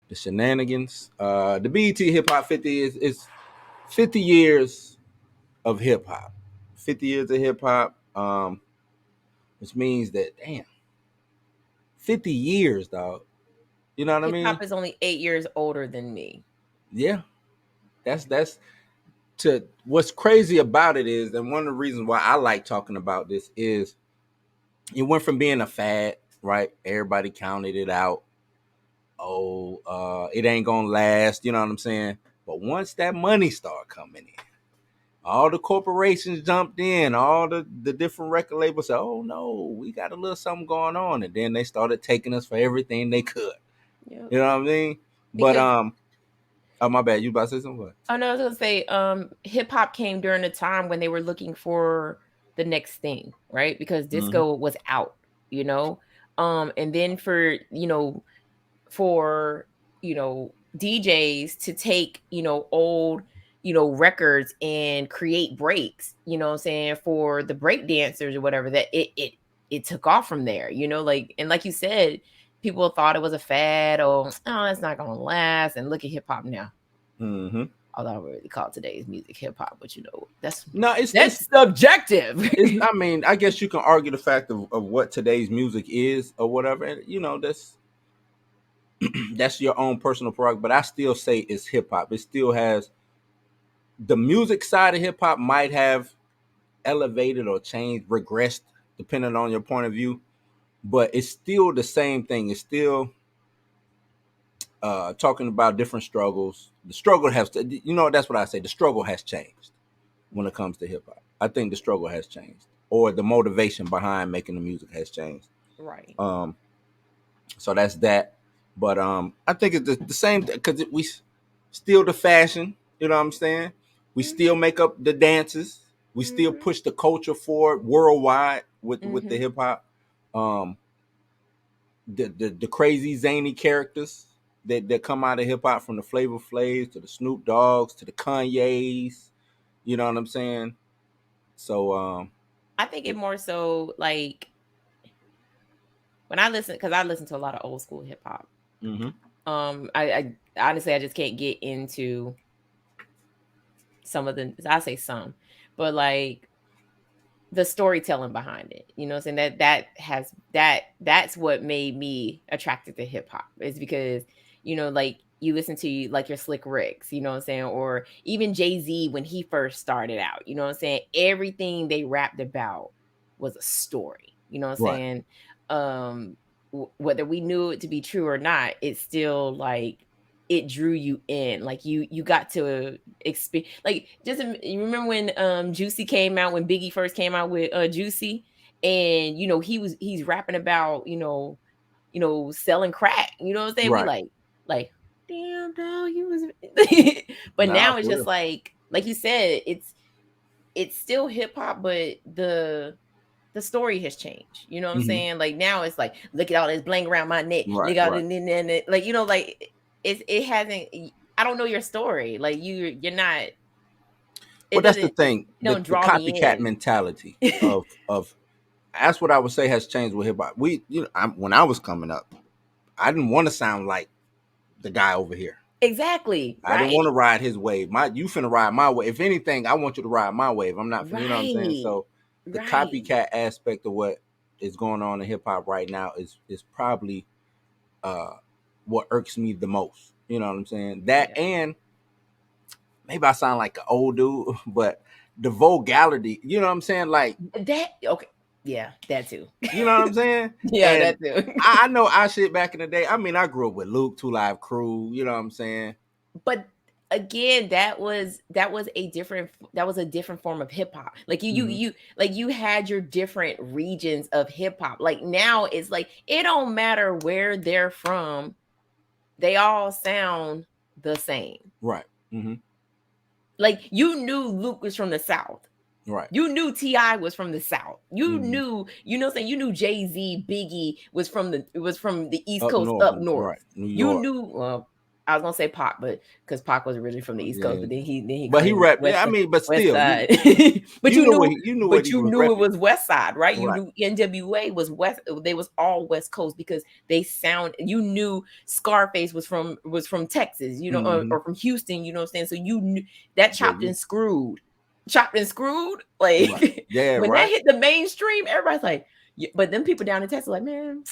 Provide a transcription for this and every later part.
the shenanigans. The BET Hip Hop 50 is 50 years of hip hop. 50 years of hip hop, which means that damn, 50 years, dog. You know what I Hip mean? hop is only 8 years older than me. Yeah. That's to what's crazy about it is, and one of the reasons why I like talking about this is it went from being a fad, right? Everybody counted it out. Oh, it ain't gonna last, you know what I'm saying? But once that money started coming in, all the corporations jumped in, all the different record labels said, "Oh no, we got a little something going on," and then they started taking us for everything they could. Yep. You know what I mean? But Because oh my bad, you about to say something? I know I was gonna say, hip hop came during a time when they were looking for the next thing, right? Because Mm-hmm. disco was out, you know. And then for DJs to take old records and create breaks, what I'm saying, for the break dancers or whatever, that it took off from there, like, and like you said, people thought it was a fad, or oh, that's not gonna last, and look at hip hop now. Mm-hmm. Although I don't really call today's music hip hop, but that's No, that's subjective. it's. I mean, I guess you can argue the fact of what today's music is or whatever, and that's your own personal prerogative. But I still say it's hip hop. It still has the music side of hip hop might have elevated or changed, regressed, depending on your point of view. But it's still the same thing. It's still talking about different struggles. The struggle has to, that's what I say. The struggle has changed when it comes to hip hop. I think the struggle has changed, or the motivation behind making the music has changed. Right. Um, so that's that. But I think it's the same because we still the fashion. You know what I'm saying? We still Mhm. make up the dances. We still Mhm. push the culture forward worldwide with the Mhm. hip hop. Um, the crazy zany characters that come out of hip hop, from the Flavor Flaves to the Snoop Dogs to the Kanyes. You know what I'm saying? So I think it more so like when I listen, because I listen to a lot of old school hip hop. mm-hmm. I honestly, I just can't get into some of the. I say some, but like the storytelling behind it. You know what I'm saying? That's what made me attracted to hip hop. Is because, like you listen to like your Slick Ricks, you know what I'm saying? Or even Jay-Z when he first started out, you know what I'm saying? Everything they rapped about was a story. You know what I'm Right. saying? Um Whether we knew it to be true or not, it's still like it drew you in. Like you got to experience, like, just you remember when Juicy came out, when Biggie first came out with Juicy, and he's rapping about selling crack, you know what I'm saying? We Right. like damn dog, you was but Nah, now it's for just real. like you said, it's still hip hop, but the story has changed. You know what I'm Mm-hmm. saying? Like now it's like, look at all this bling around my neck. Right. Look out Right. and like like it hasn't. I don't know your story. Like you're not. Well, It that's the doesn't. It thing. The don't the draw copycat me mentality in. of that's what I would say has changed with hip hop. When I was coming up, I didn't want to sound like the guy over here. Exactly. I didn't want Right. to ride his wave. You finna ride my wave. If anything, I want you to ride my wave. I'm not finna, you know what I'm saying? Right. So the Right. copycat aspect of what is going on in hip hop right now is probably uh what irks me the most. You know what I'm saying? That, Yeah. and maybe I sound like an old dude, but the vulgarity, you know what I'm saying? Like, That okay. Yeah. That too. you know what I'm saying? Yeah. And That too. I know our shit back in the day. I mean, I grew up with Luke, Two Live Crew, you know what I'm saying? But again, that was a different form of hip hop. Like Hmm. you had your different regions of hip hop. Like now it's like it don't matter where they're from, they all sound the same. Right. Hmm. Like you knew Luke was from the South. Right. You knew Ti was from the South. You Hmm. knew, what I'm saying, you knew Jay-Z, Biggie was from the East Up Coast, north, up north. right. New You York. knew. I was gonna say Pac, but because Pac was originally from the East Coast, Yeah. but then he But he claimed rap. West Yeah, I mean, but West still, Side. But you you knew what knew, he was it repping. was West Side, right? You Right. knew NWA was West. They was all West Coast because they sound. You knew Scarface was from Texas, you know, Mhm. or from Houston. You know what I'm saying? So you knew that Yeah, chopped and screwed. right. Like Yeah, when that right. hit the mainstream, everybody's like, but them people down in Texas, like, man,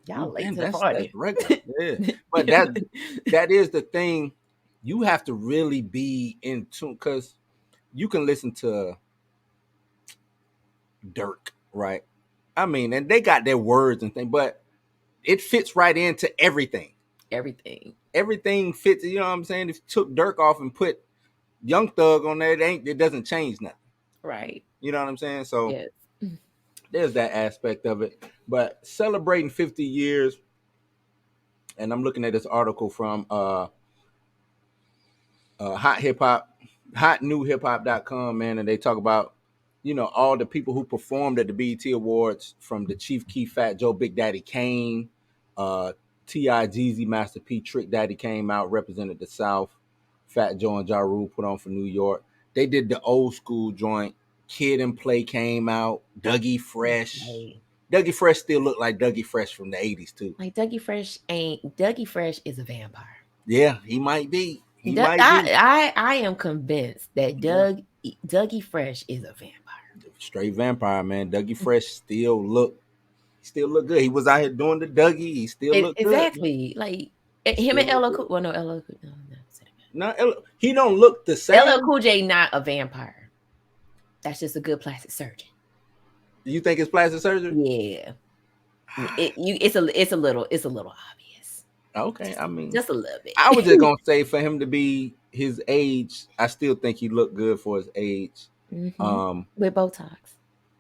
y'all late Man, to the that's party. regular. Yeah, but that is the thing. You have to really be in tune because you can listen to Dirk, right? I mean, and they got their words and things, but it fits right into everything. Everything. Everything fits. You know what I'm saying? If you took Dirk off and put Young Thug on there, it doesn't change nothing. Right. You know what I'm saying? So Yes. there's that aspect of it. But celebrating 50 years, and I'm looking at this article from Hot Hip Hop, hotnewhiphop.com, man, and they talk about, all the people who performed at the BET Awards, from the Chief Keef, Fat Joe, Big Daddy Kane, uh, T.I. Jeezy, Master P, Trick Daddy came out, represented the South. Fat Joe and Ja Rule put on for New York. They did the old school joint. Kid and Play came out. Dougie Fresh. Like, Dougie Fresh still looked like Dougie Fresh from the 80s, too. like Dougie Fresh is a vampire. Yeah, he might be. He might be. I am convinced that Yeah. Dougie Fresh is a vampire. Straight vampire, man. Dougie Fresh still look good. He was out here doing the Dougie. He still looked good. Exactly. Like He him still and look LL good. Cool. Well, no, LL Cool. No, No, he don't look the LL same. Cool J not a vampire. That's just a good plastic surgeon. You think it's plastic surgery? Yeah. It's a little obvious. Okay, I mean, Just a little I was bit. just gonna say, for him to be his age, I still think he looked good for his age. Mm-hmm. Um, With Botox.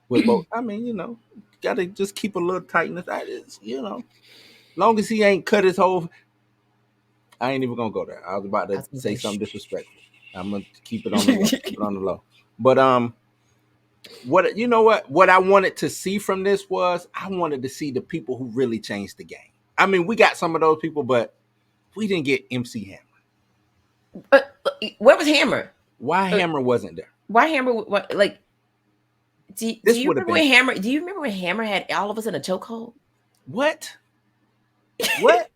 with both, I mean, gotta just keep a little tightness. Long as he ain't cut his whole. I ain't even gonna go there. I was about I to was gonna say say something shh. disrespectful. I'm gonna keep it on the low. Keep it on the low. But what you know what I wanted to see from this was, I wanted to see the people who really changed the game. I mean, we got some of those people, but we didn't get MC Hammer. Where was Hammer? Why Hammer wasn't there? Why Hammer? What, like, do This you would have remember been when Hammer? Do you remember when Hammer had all of us in a chokehold? what? What?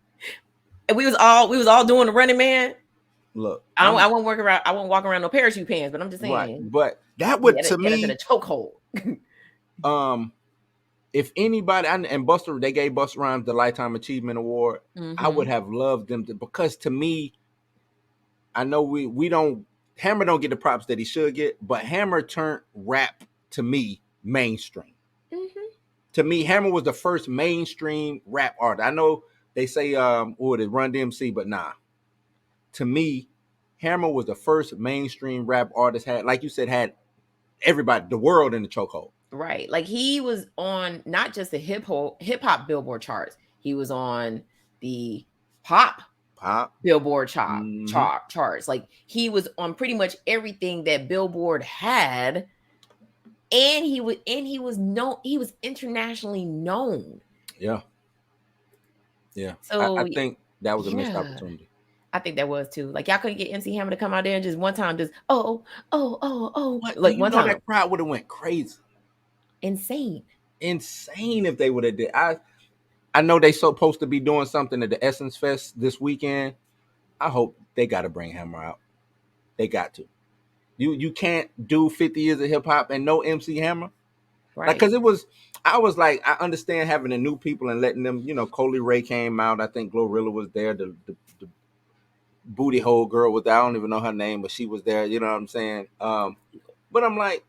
And we was all doing the Running Man. Look, I won't work around. I won't walk around no parachute pants. But I'm just right, saying, but that would, to get us in me, a chokehold. if anybody, and Buster, they gave Busta Rhymes the Lifetime Achievement Award. I would have loved them because to me, I know we don't, Hammer don't get the props that he should get, but Hammer turned rap, to me, mainstream. To me, Hammer was the first mainstream rap artist. I know they say it Run DMC, but nah. To me, Hammer was the first mainstream rap artist, like you said, had everybody, the world, in the chokehold. Right. Like he was on not just the hip hop Billboard charts. He was on the pop Billboard charts. Like he was on pretty much everything that Billboard had, and he was known. He was internationally known. Yeah. So I think that was a missed yeah, opportunity. I think that was too. Like y'all couldn't get MC Hammer to come out there and just one time, just What, like one time. that crowd would have went crazy, Insane if they would have did. I know they supposed to be doing something at the Essence Fest this weekend. I hope they got to bring Hammer out. They got to. You can't do 50 years of hip hop and no MC Hammer. right? Like, because I was like, I understand having the new people and letting them, Coley Ray came out. I think Glorilla was there. The booty hole girl was there. I don't even know her name, but she was there. You know what I'm saying? But I'm like,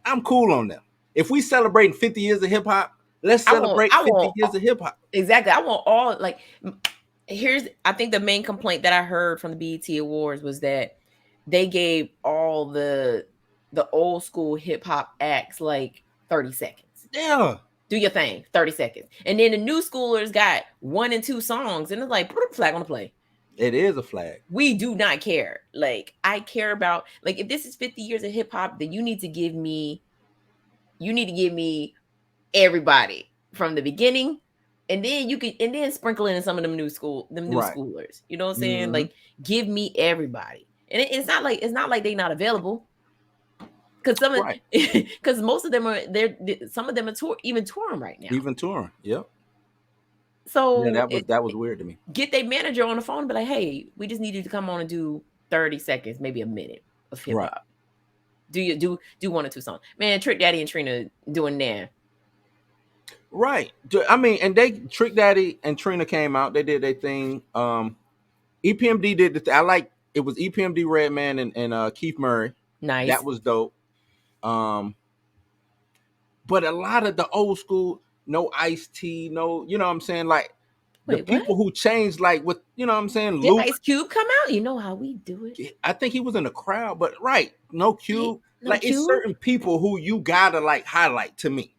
I'm cool on them. If we celebrating 50 years of hip hop, let's celebrate 50 years of hip hop. Exactly. I want all, like, I think the main complaint that I heard from the BET Awards was that they gave all the old school hip hop acts like 30 seconds. Yeah. Do your thing, 30 seconds. And then the new schoolers got 1 and 2 songs, and it's like, put a flag on the play. It is a flag. We do not care. Like, I care about, like, if this is 50 years of hip hop, then you need to give me everybody from the beginning and then you can, and then sprinkle in some of them new Right. schoolers. You know what I'm saying? Mhm. Like, give me everybody, and it's not like they not available, because Right. because most of them are there. Some of them are even touring right now. Even touring. Yep. Yeah, So that was weird to me. get their manager on the phone and be like, hey, we just need you to come on and do 30 seconds, maybe a minute of hip Right. hop. Do 1 or 2 songs, man. Trick Daddy and Trina doing there. Right. I mean, and they Trick Daddy and Trina came out. They did their thing. EPMD did the I like it was EPMD Redman and Keith Murray. Nice. That was dope. But a lot of the old school, no Ice-T, no, you know what I'm saying? Like the Wait, what? people who changed, like with, you know what I'm saying? Did Luke, Ice Cube come out? You know how we do it. I think he was in the crowd, but right, no Cube. No Like it's Cube. certain people who you gotta like highlight to me.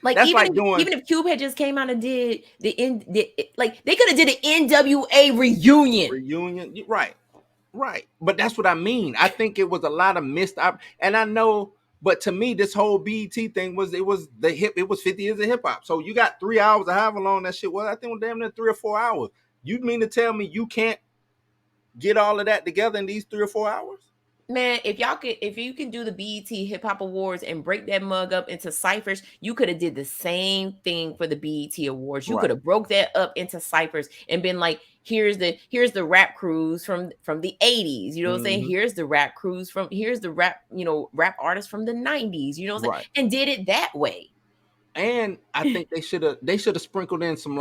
Like, That's like doing even if Cube had just came out and did like, they could have did an NWA reunion. reunion. Right. Right. But that's what I mean. I think it was a lot of missed up. And I know, but to me, this whole BET thing was it was 50 years of hip hop. So you got 3 hours or however long that shit was. I think it was damn near 3 or 4 hours. You mean to tell me you can't get all of that together in these 3 or 4 hours? Man, if you can do the BET Hip Hop Awards and break that mug up into ciphers, you could have did the same thing for the BET Awards. You Right. could have broke that up into ciphers and been like, here's the rap crews from the 80s. You know what I'm saying? Mhm. Here's the rap crews here's the rap, rap artists from the 90s. You know what I'm saying? Right. And did it that way. And I think they should have sprinkled in some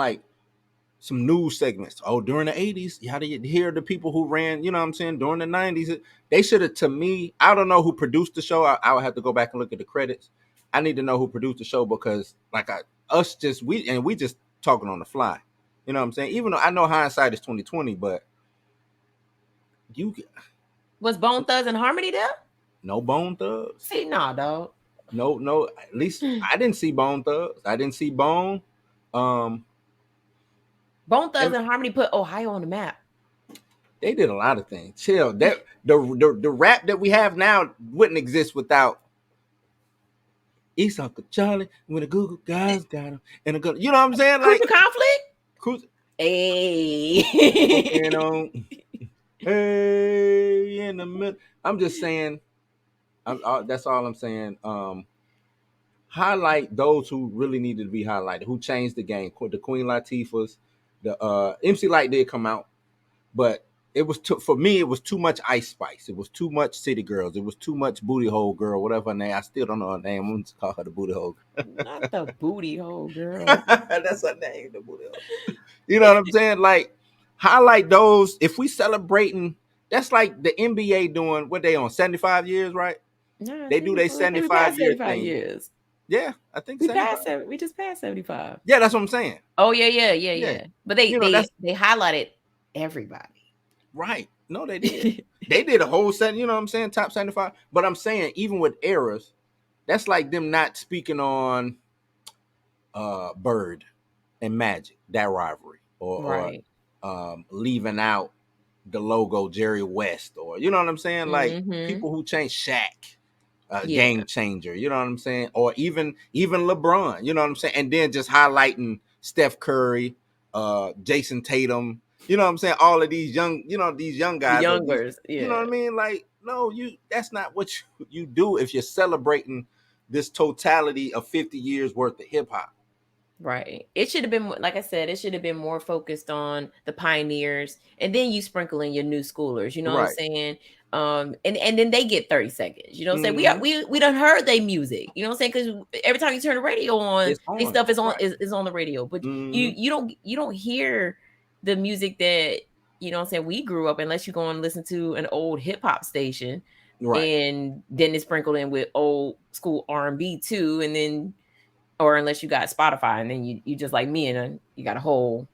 news segments. Oh, during the 80s, you had to hear the people who ran, you know what I'm saying, during the 90s. They should have, to me, I don't know who produced the show. I would have to go back and look at the credits. I need to know who produced the show because like we just talking on the fly. You know what I'm saying? Even though I know hindsight is 2020, but you Was Bone Thugs and Harmony there? no Bone Thugs. See, nah, dog. No, at least I didn't see Bone Thugs. I didn't see Bone. Bone Thugs and Harmony put Ohio on the map. They did a lot of things. Chill. That the rap that we have now wouldn't exist without East Uncle Charlie when the Google guys got him and the you know what I'm saying? Like Crucial Conflict. Cruise. Hey. On, hey in the middle. I'm just saying. That's all I'm saying. Highlight those who really needed to be highlighted, who changed the game. The Queen Latifahs, the MC Light did come out, but it was for me. It was too much Ice Spice. It was too much City Girls. It was too much Booty Hole Girl, whatever her name. I still don't know her name. I'm going to call her the Booty Hole. Not the Booty Hole Girl. That's her name, the Booty Hole. You know what I'm saying? Like highlight those. If we celebrating, that's like the NBA doing what they on 75 years, right? Nah, They do their 75-year thing. Years. Yeah, I think we just passed 75. Yeah, that's what I'm saying. Oh yeah. But they highlighted everybody. Right. No, they did. They did a whole set, you know what I'm saying? Top 75. But I'm saying, even with eras, that's like them not speaking on Bird and Magic, that rivalry. Or leaving out the logo Jerry West, or you know what I'm saying? Like people who changed Shaq. Game changer, you know what I'm saying? Or even LeBron, you know what I'm saying? And then just highlighting Steph Curry, Jason Tatum, you know what I'm saying? All of these young, these young guys, youngers, you know what I mean? Like, no, that's not what you do if you're celebrating this totality of 50 years worth of hip hop. Right. It should have been, like I said, it should have been more focused on the pioneers, and then you sprinkle in your new schoolers. You know what I'm saying? And then they get 30 seconds. You know what I'm saying? We done heard their music. You know what I'm saying? Because every time you turn the radio on, this stuff is on is on the radio. But you don't hear the music that, you know what I'm saying, we grew up, unless you go and listen to an old hip hop station. Right. And then it's sprinkled in with old school R&B too, and then, or unless you got Spotify, and then you just like me, and you got a whole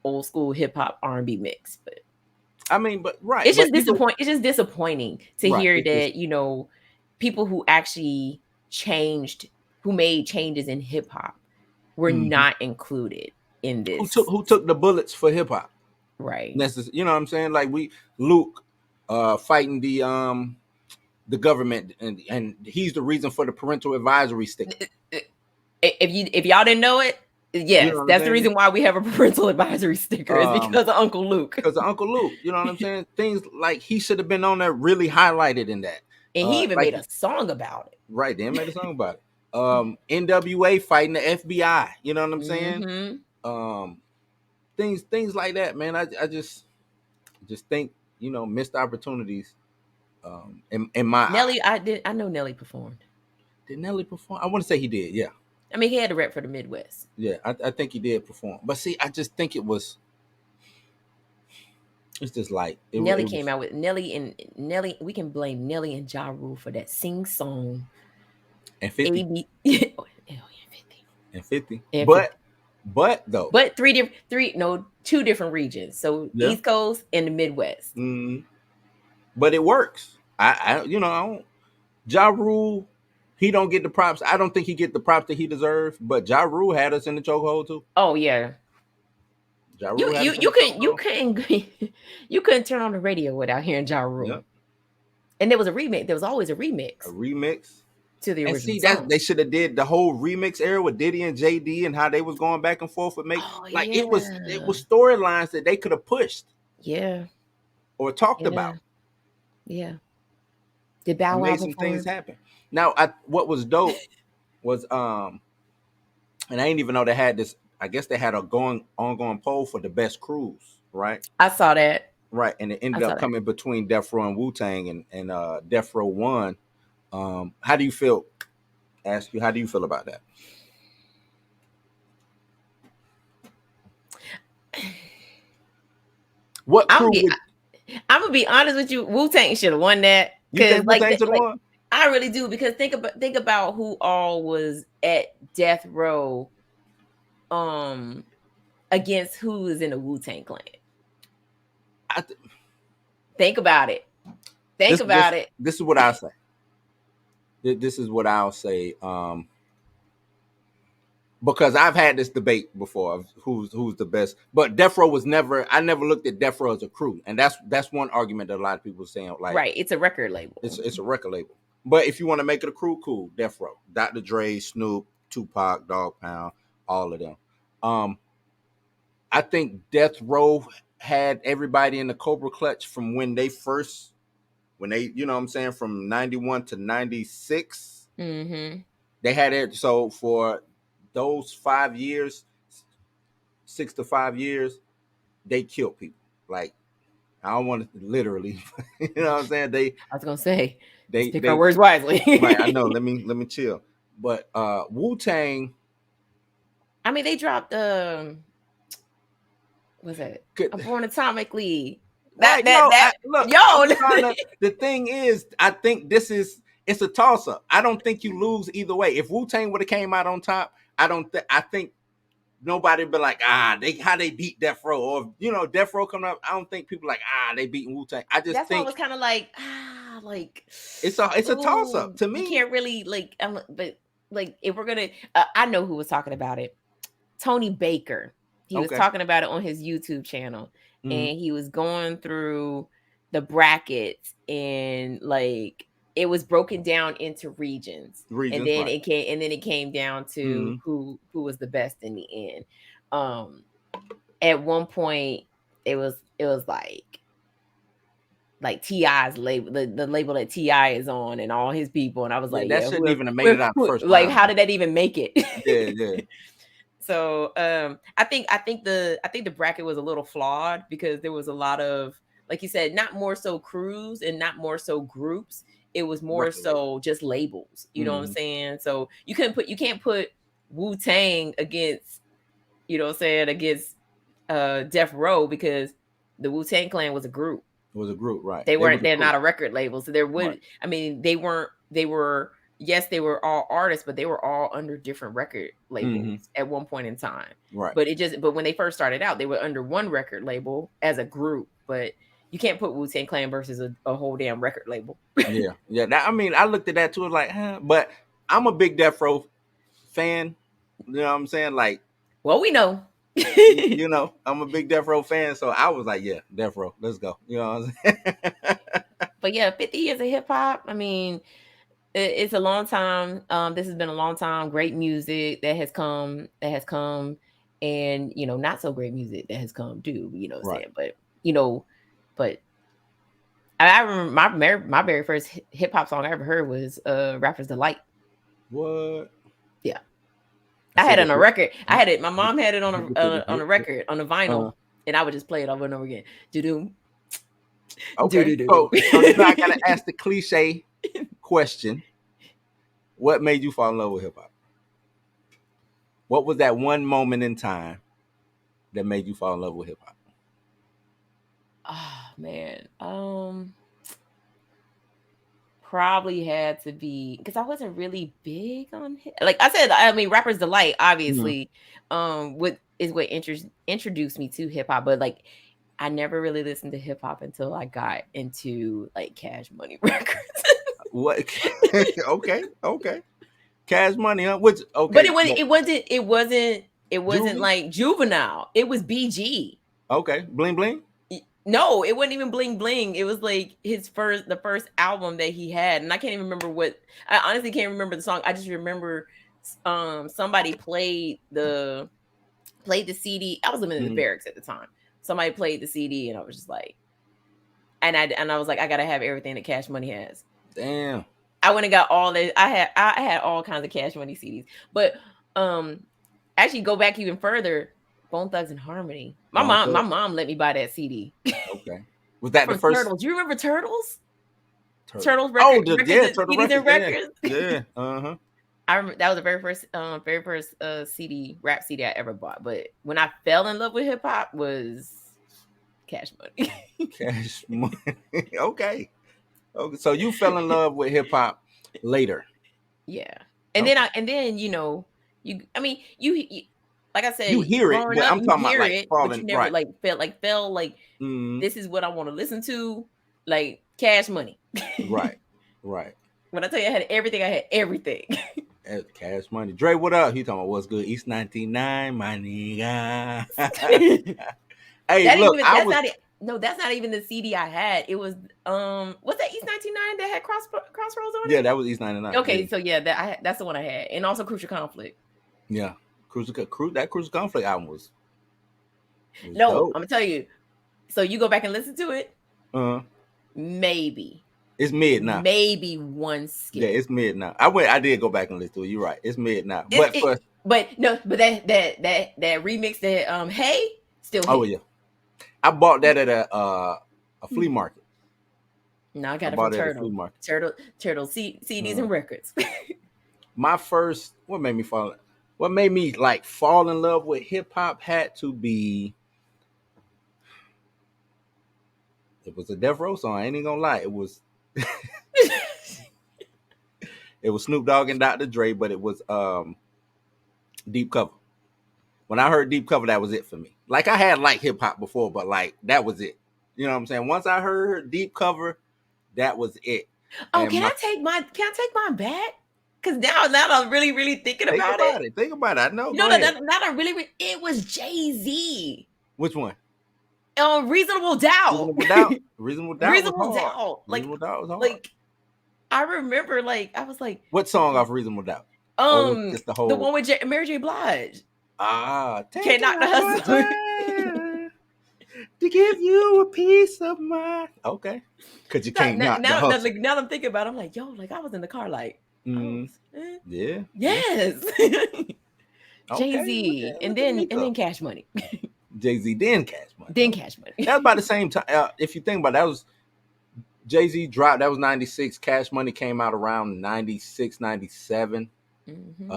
old school hip hop R&B mix. But I mean, but right, it's just disappointing. It's just disappointing to hear that people who actually changed, who made changes in hip hop, were not included in this. Who took the bullets for hip hop? Right. You know what I'm saying? Like Luke fighting the government, and he's the reason for the parental advisory stick. If y'all didn't know it, Yes, You know what I'm that's the saying? reason why we have a parental advisory sticker is because of Uncle Luke. Because of Uncle Luke, you know what I'm saying? Things like he should have been on there really highlighted in that. And he even Like made a song about it. right, they made a song about it. NWA fighting the FBI, you know what I'm saying? Mm-hmm. Um, things like that, man. I just think, you know, missed opportunities. In my eye. Nelly, I know Nelly performed. Did Nelly perform? I want to say he did. Yeah, I mean, he had to rep for the Midwest. yeah. I think he did perform. But see, I just think it was. It's just like Nelly it came was. out with Nelly and Nelly. We can blame Nelly and Ja Rule for that sing song. And 50 AB, oh, yeah, 50. and 50. And 50. But though. But two different regions. So Yeah. East Coast and the Midwest. But it works. I you know, I don't, Ja Rule, he don't get the props. I don't think he get the props that he deserves. But Ja Rule had us in the chokehold too. Oh yeah. Ja Rule had us in You couldn't turn on the radio without hearing Ja Rule. Yep. And there was a remix. There was always a remix. A remix to the original and see song. that they should have did the whole remix era with Diddy and JD and how they was going back and forth with it was storylines that they could have pushed. Yeah. Or talked about. Yeah. Did Bow Wow made some things happen. Now, what was dope was and I didn't even know they had this. I guess they had a ongoing poll for the best cruise, right? I saw that. Right, and it ended up coming between Death Row and Wu-Tang, and Death Row won. How do you feel? Ask you, how do you feel about that? What crew I'm gonna be honest with you. Wu-Tang should have won that. You think Wu-Tang should have won? I really do, because think about who all was at Death Row, against who is in the Wu-Tang Clan. Think about it. This is what I'll say. This is what I'll say. Because I've had this debate before of who's the best, but Death Row was never. I never looked at Death Row as a crew, and that's one argument that a lot of people are saying. Like, right, it's a record label. It's a record label. But if you want to make it a crew, cool. Death Row, Dr. Dre, Snoop, Tupac, Dogg Pound, all of them. I think Death Row had everybody in the Cobra Clutch from when they, you know what I'm saying, from 91 to 96. Mm-hmm. They had it. So for those 5 years, 6 to 5 years, they killed people. Like, I don't want to literally, you know what I'm saying? I was gonna say, they pick our words wisely. Right, I know. Let me chill. But Wu-Tang, I mean, they dropped what's that? Born Atomically. The thing is, I think it's a toss up. I don't think you lose either way. If Wu-Tang would have came out on top, I think nobody be like, how they beat Death Row, or you know, Death Row coming up. I don't think people like, they beating Wu-Tang. I just that's think why it was kind of like, it's a toss up to me. You can't really but like if we're gonna, I know who was talking about it. Tony Baker. He was talking about it on his YouTube channel, and he was going through the brackets, and like it was broken down into regions, and then it came down to who was the best in the end. At one point, it was like T.I.'s label, the label that T.I. is on, and all his people, and I was like, that shouldn't even have made it out first. Like, how did that even make it? Yeah. So I think the bracket was a little flawed, because there was a lot of, like you said, not more so crews and not more so groups. It was more so just labels. You know what I'm saying? So you can't put Wu-Tang against, you know what I'm saying, against Death Row, because the Wu-Tang Clan was a group. It was a group, right? They're not a record label, so there would. Right. I mean, they were. Yes, they were all artists, but they were all under different record labels at one point in time. Right. But when they first started out, they were under one record label as a group. But you can't put Wu-Tang Clan versus a whole damn record label. Yeah. I mean, I looked at that too, like, but I'm a big Death Row fan. You know what I'm saying? Like, well, we know. You know, I'm a big Death Row fan, so I was like, yeah, Death Row, let's go. You know what I'm saying? But yeah, 50 years of hip hop. I mean, it's a long time. This has been a long time. Great music that has come, and not so great music that has come too. You know what I'm Right. saying? But I remember my very first hip hop song I ever heard was "Rapper's Delight." What? Yeah, I I had said it the on a record. I had it. My mom had it on hip. a record on a vinyl, Uh, and I would just play it over and over again. Do do do okay. do do. So I gotta ask the cliche question: what made you fall in love with hip hop? What was that one moment in time that made you fall in love with hip hop? Oh man. Probably had to be because I wasn't really big on like I said. I mean, Rapper's Delight, Mm. obviously, what is what introduced me to hip hop. But like, I never really listened to hip hop until I got into like Cash Money records. What? Okay. Cash Money, huh? Which But okay, it wasn't Juvie. like Juvenile. It was BG. Okay, Bling Bling. No, it wasn't even Bling Bling. It was like the first album that he had, and I can't even remember what. I honestly can't remember the song. I just remember, somebody played the CD. I was living in the Mm. barracks at the time. Somebody played the CD, and I was just like, and I was like, I gotta have everything that Cash Money has. Damn. I went and got all that. I had all kinds of Cash Money CDs, but actually go back even further. Bone Thugs and Harmony. Bone My Thugs. mom let me buy that CD. Okay. Was that the From first Turtles. Do you remember Turtles? turtle? Turtles Oh, records, Turtle CDs Records. and Yeah, records. yeah. Uh huh. I remember that was the very first CD rap CD I ever bought. But when I fell in love with hip hop was Cash Money. Cash Money. Okay. Okay. So you fell in love with hip hop later. Yeah, Okay. and then I mean like I You said, hear it, growing but up I'm you talking about hear like it, but you falling never right. like felt like Mm, this is what I want to listen to, like Cash Money. right. Right. When I tell you I had everything. Cash Money. Dre, what up? He talking about what's good? East 99, my nigga. Hey, That ain't look, even I that's was not it. No, that's not even the CD I had. It was what's that East 99 that had Crossroads on yeah, it? that was East 99. Yeah. Okay, so yeah, that's the one I had. And also Crucial Conflict. Yeah. Cruise Conflict album was No, dope. I'm gonna tell you. So you go back and listen to it, Uh maybe. it's mid now. Maybe one Yeah, skip. it's mid now. I did go back and listen to it. You're right. It's mid now. But It for but no, but that remix that Hey still oh hit. yeah. I bought that at a flea market. No, I I got it from bought it at a flea market. Turtle CDs Uh, and records. my first what made me like fall in love with hip hop had to be it was a Death Row song. I ain't even gonna lie. It was Snoop Dogg and Dr. Dre, but it was Deep Cover. When I heard Deep Cover, that was it for me. Like I had like hip hop before, but like that was it. You know what I'm saying? Once I heard Deep Cover, that was it. Oh, And my can I take mine back? Because now I'm really, really thinking think about it. about it. Think about it. I know. You Go know ahead. that I'm really, it was Jay-Z. Which one? Reasonable Doubt. Reasonable Doubt. Reasonable Doubt was Reasonable hard. Doubt. Reasonable Doubt was hard. Like I remember, like I was like, What song off Reasonable Doubt? Or was it just the the whole? one with Mary J. Blige. Can't Taking knock the out my hustle. time to give you a piece of mind. Okay, because you can't knock the hustle. Like, now I'm thinking about it, I'm like, yo, like I was in the car, like, oh, Mm, yeah, yeah. yes. Okay, Jay-Z, look at me and go. then Cash Money. Jay-Z then Cash Money. Then Okay. Cash Money. That was about the same time. If you think about it, that was Jay-Z dropped. That was 96. Cash Money came out around 96, 97. Mm-hmm.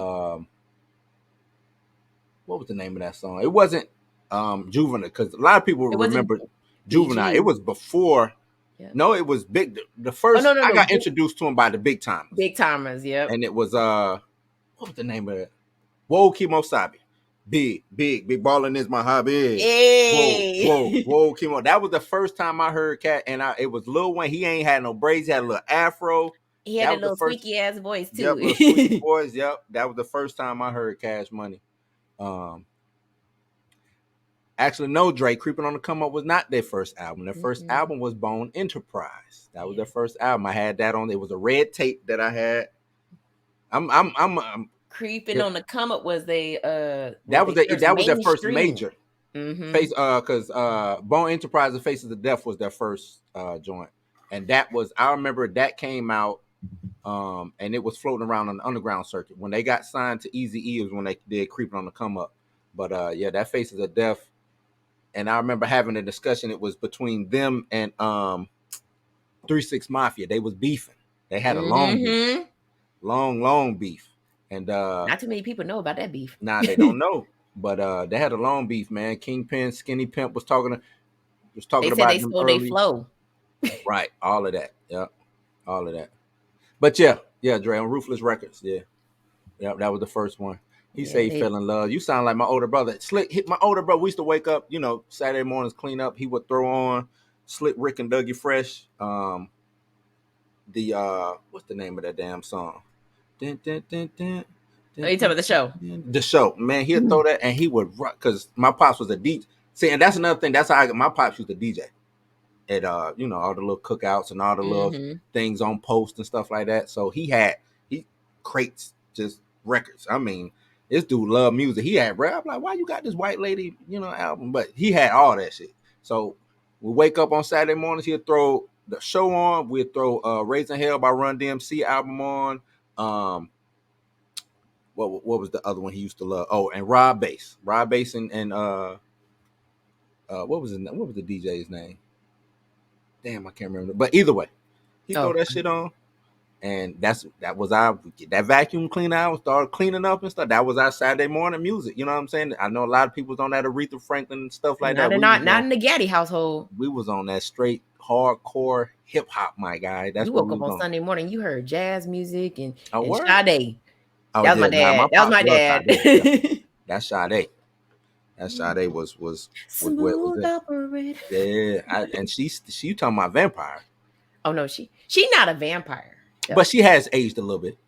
What was the name of that song? It wasn't Juvenile, because a lot of people It wasn't remember Juvenile. It BG. was before. Yeah. No, it was Big. The Oh first no, I got introduced to him by the Big Timers, Big Timers. Yep. and it was what was the name of it? Whoa, Kimosabi. Big balling is my hobby. Hey. Whoa, Kimo. That was the first time I heard Cat, and it was Lil Wayne. He ain't had no braids, he had a little afro. He had That a was the little first. squeaky ass voice Yep, too. little squeaky boys. Yep, that was the first time I heard Cash Money. Um, Actually, no, Dre. Creeping on the Come Up was not their first album. Their first Mm-mm. album was Bone Enterprise. That was Yeah. their first album. I had that on. It was a red tape that I had. I'm Creeping on the Come Up was they that was first their first mainstream. major Mm-hmm. face because Bone Enterprise and Faces of Death was their first joint, and that was I remember that came out and it was floating around on the underground circuit when they got signed to Eazy-E was when they did Creeping on the Come Up, but yeah, that Faces of Death, and I remember having a discussion. It was between them and 3 6 Mafia. They was beefing. They had a long beef, Mm-hmm. long beef, and Not too many people know about that beef. nah, they don't know. But they had a long beef, man. Kingpin, Skinny Pimp was talking They said they about them stole their early. flow. Right, all of that. Yep, all of that. But yeah, Dre on Ruthless Records. Yeah, that was the first one. He Yeah, said he fell in love. You sound like my older brother. Slick hit my older brother. We used to wake up, Saturday mornings clean up. He would throw on Slick Rick and Dougie Fresh. The what's the name of that damn song? Dun, dun, dun, dun, Oh, dun, you talking about the show? the show, man. He'd throw that and he would rock because my pops was a DJ. See, and that's another thing. That's how my pops used to DJ at all the little cookouts and all the little Mm-hmm. things on post and stuff like that. So he crates just records. I mean, this dude loved music. He had rap. I'm like, why you got this white lady, album? But he had all that shit. So we wake up on Saturday mornings. He'll throw the show on. We'll throw Raising Hell by Run DMC album on. What was the other one he used to love? Oh, and Rob Bass and what was the DJ's name? Damn, I can't remember. But either way, he throw that shit on, and that was our get that vacuum cleaner out, start cleaning up and stuff. That was our Saturday morning music. You know what I'm saying? I know a lot of people was on that Aretha Franklin and stuff like that. Not in the Gaddy household. We was on that straight hardcore hip hop, my guy. That's you what woke we up was on Sunday morning. You heard jazz music and word? Sade. Oh, that was my dad. That was my dad. Yeah. That's Sade. That Sade was Smooth operator. Yeah, and she talking about vampire. Oh no, she not a vampire. But she has aged a little bit.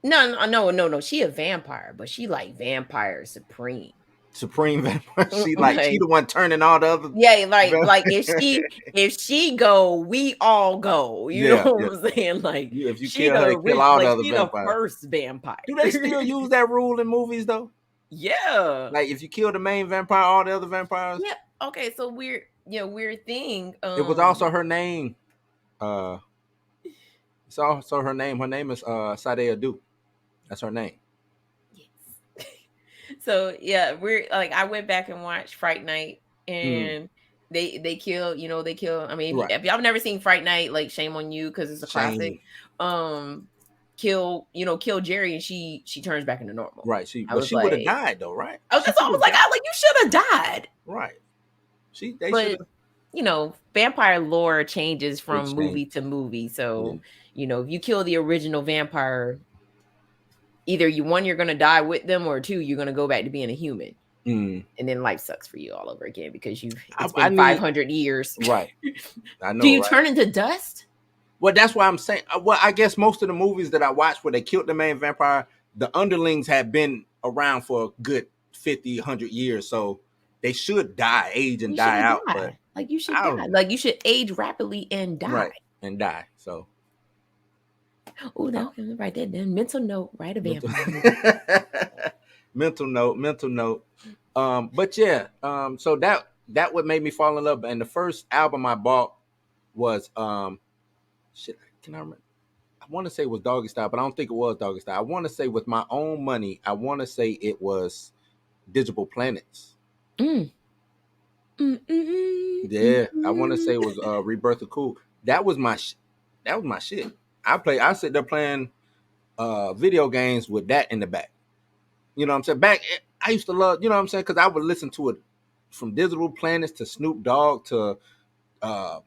No. She a vampire, but she like vampire supreme. Supreme vampire. She she the one turning all the other. Yeah, like if she go, we all go. You know what I'm saying? Like if you kill her, kill all the other vampires. The first vampire. Do they still use that rule in movies though? Yeah. Like if you kill the main vampire, all the other vampires. Yeah. Okay. So weird thing. It was also her name. It's also her name. Her name is Sade Adu. That's her name. Yes. So yeah, we're like I went back and watched Fright Night, and they kill. They kill. I mean, if y'all never seen Fright Night, like shame on you because it's a classic. Kill Jerry, and she turns back into normal. Right. She would have died though, right? I was like, you should have died. Right. Vampire lore changes from movie to movie. So, if you kill the original vampire, either you're going to die with them, or two, you're going to go back to being a human. And then life sucks for you all over again because it's been 500 years. Right. I know. Do you turn into dust? Well, that's why I'm saying. Well, I guess most of the movies that I watched where they killed the main vampire, the underlings have been around for a good 50, 100 years. So they should die, age, and die out. But like you should die. Like you should age rapidly and die. Right. And die. So. Oh, now write that down. Mental note. Write a vampire. mental note. But yeah. So that what made me fall in love. And the first album I bought was can I remember? I want to say it was Doggy Style, but I don't think it was Doggy Style. I want to say with my own money, I want to say it was Digital Planets. Yeah, I want to say it was Rebirth of Cool. That was my shit. I sit there playing video games with that in the back. You know what I'm saying? Back I used to love, you know what I'm saying? Because I would listen to it from Digital Planets to Snoop Dogg to Up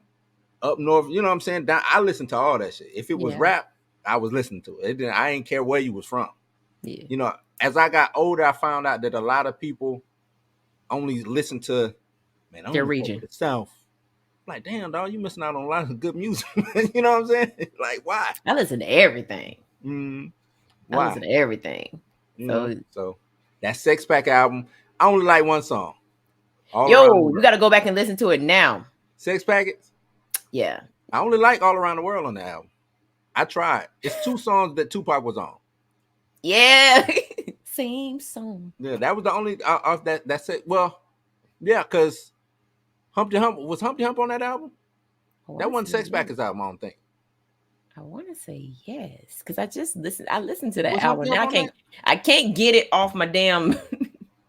North, you know what I'm saying? I listened to all that shit. If it was rap, I was listening to it. I didn't care where you was from. Yeah. As I got older, I found out that a lot of people only listen to their region. The South. I'm like, damn, dog, you missing out on a lot of good music. You know what I'm saying? Like, why? I listen to everything. Why? I listen to everything. So that Sex Pack album, I only like one song. All around the Yo, you world. got to go back and listen to it now. Sex Packets. Yeah. I only like All Around the World on the album. I tried. It's 2 songs that Tupac was on. Yeah. Same song. Yeah, that was the only off that. That's it. Well, yeah, because Humpty Hump on that album. That wasn't Sex Packets album, I don't think. I want to say yes, because I just listened. I listened to that Was album. Humpty Now Hump on I can't get it off my damn.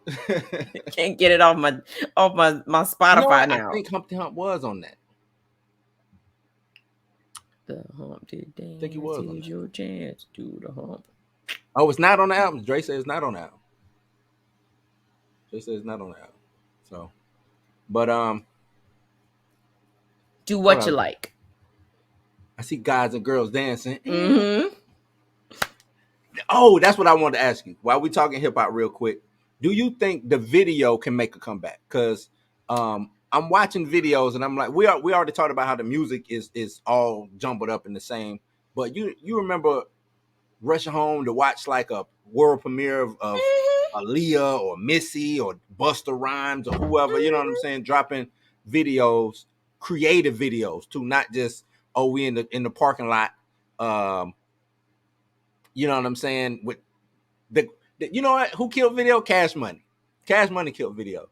that? Can't get it off my Spotify You know what? now. I think Humpty Hump was on that. The Humpty Dance. I think he was on Here's that. your chance to the hump. Oh, it's not on the album. Dre says it's not on the album. Dre says it's not on the album. So, but Do what you like. I see guys and girls dancing. Mm-hmm. Oh, that's what I wanted to ask you. While we talking hip hop real quick, do you think the video can make a comeback? Because I'm watching videos and I'm like, we already talked about how the music is all jumbled up in the same. But you remember rushing home to watch like a world premiere of Aaliyah or Missy or Busta Rhymes or whoever, you know what I'm saying, dropping videos, creative videos too, not just we in the parking lot. You know what I'm saying? With the you know what? Who killed video? Cash Money. Cash Money killed video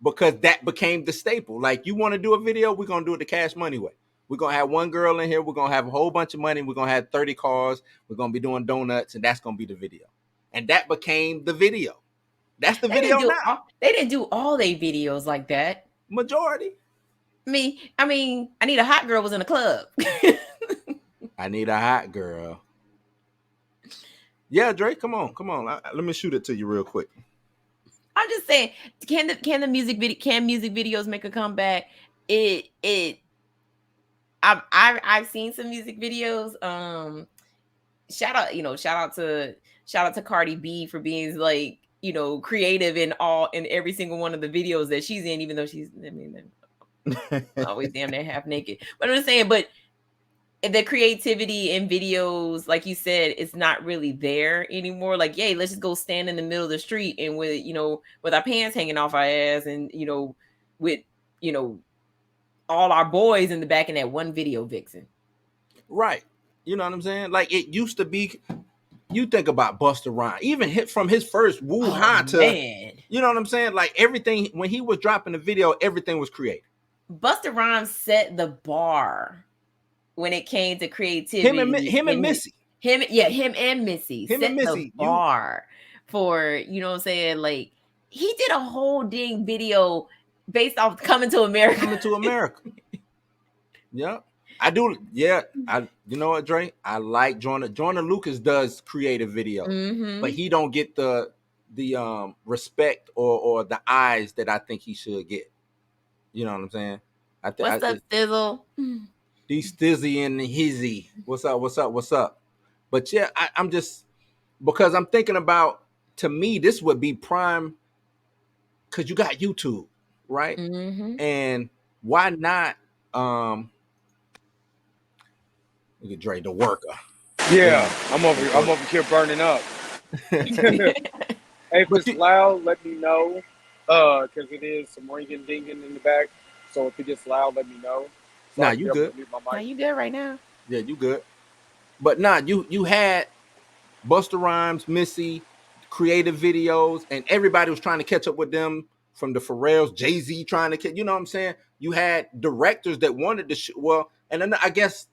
because that became the staple. Like, you want to do a video, we're gonna do it the Cash Money way. We're gonna have one girl in here. We're gonna have a whole bunch of money. We're gonna have 30 cars. We're gonna be doing donuts, and that's gonna be the video. And that became the video. That's the video now. They didn't do all their videos like that. Majority. I mean, I Need a Hot Girl was in a club. I Need a Hot Girl. Yeah, Drake, come on. Let me shoot it to you real quick. I'm just saying, can music videos make a comeback? I've seen some music videos. Shout out to Cardi B for being like, creative in every single one of the videos that she's in, even though always damn near half naked. But I'm just saying, but the creativity in videos, like you said, it's not really there anymore. Like, yay, let's just go stand in the middle of the street and with our pants hanging off our ass and with all our boys in the back in that one video vixen. Right. You know what I'm saying? Like, it used to be, you think about Busta Rhymes, even hit from his first Woo Ha to, man. You know what I'm saying? Like, everything, when he was dropping the video, everything was creative. Busta Rhymes set the bar when it came to creativity. Him and Missy. Him and Missy set the bar for, you know what I'm saying? Like, he did a whole dang video based off Coming to America. Coming to America. Yeah. I do. Yeah. You know what, Dre? I like Joyner Lucas does creative video, but he don't get the respect or the eyes that I think he should get. You know what I'm saying? What's up, Thizzle? These Stizzy and Hizzy. What's up? But yeah, I'm just, because I'm thinking about, to me, this would be prime, because you got YouTube, right? And why not look at Dre, the worker. Yeah, I'm over here burning up. Hey, if it's loud, let me know. Because it is some ringing dinging in the back. So if it gets loud, let me know. So you good. Nah, you good right now. Yeah, you good. But you had Busta Rhymes, Missy, creative videos, and everybody was trying to catch up with them, from the Pharrells, Jay-Z trying to catch, you know what I'm saying? You had directors that wanted to and then I guess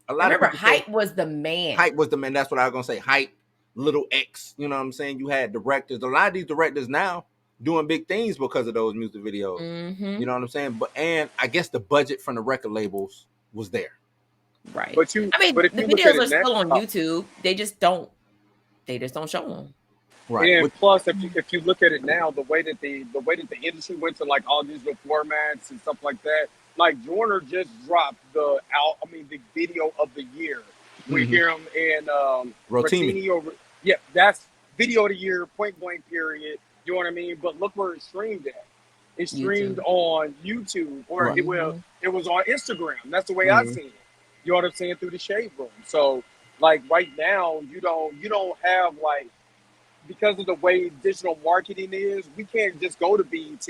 a lot of people Hype was the man. Hype was the man. That's what I was gonna say. Hype, Little X, you know what I'm saying? You had directors. A lot of these directors now doing big things because of those music videos. You know what I'm saying? And I guess the budget from the record labels was there. Right. But the videos are still on YouTube. They just don't show them. Right. And plus, if you look at it now, the way that the industry went to like all digital formats and stuff like that, like Joyner just dropped the video of the year. We hear him in Rotimi. Yeah, that's video of the year, point blank period. You know what I mean? But look where it streamed at. It streamed on YouTube, or it was on Instagram. That's the way I see it. You know what I'm saying? Through the Shade Room. So like right now, you don't have like, because of the way digital marketing is, we can't just go to BET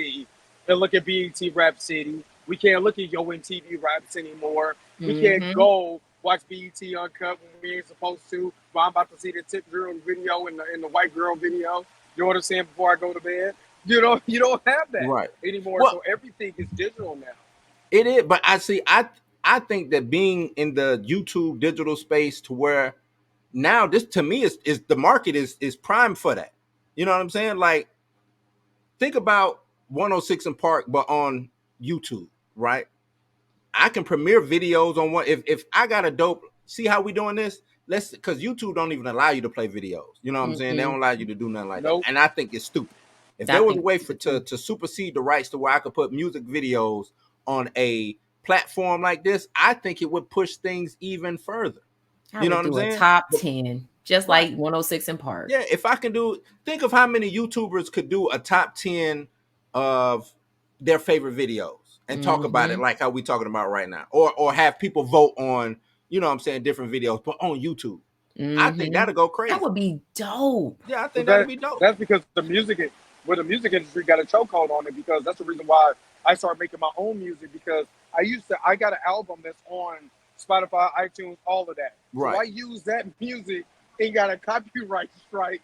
and look at BET Rap City. We can't look at Yo MTV Raps anymore. We can't Mm-hmm. go watch BET Uncut when we ain't supposed to. But I'm about to see the Tip Drill video and the white girl video. You know what I'm saying? Before I go to bed, you don't have that Right. anymore. Well, So everything is digital now. it is, but I think that being in the YouTube digital space to where now this to me is the market is prime for that. You know what I'm saying? Like, think about 106 in Park, but on YouTube, right? I can premiere videos on one. If I got a dope, see how we doing this? Let's, because YouTube don't even allow you to play videos. You know what I'm saying? They don't allow you to do nothing like that. Nope. And I think it's stupid. If there was a way to supersede the rights to where I could put music videos on a platform like this, I think it would push things even further. You know what I'm saying? Top 10, just like 106 in Park. Yeah, if I can do, think of how many YouTubers could do a top 10 of their favorite videos and talk about it like how we talking about right now, or have people vote on, you know what I'm saying, different videos, but on YouTube. I think that'll go crazy. That would be dope. Yeah, I think that'd be dope. That's because the music industry got a chokehold on it, because that's the reason why I started making my own music, because I got an album that's on Spotify, iTunes, all of that. Right. So I use that music and got a copyright strike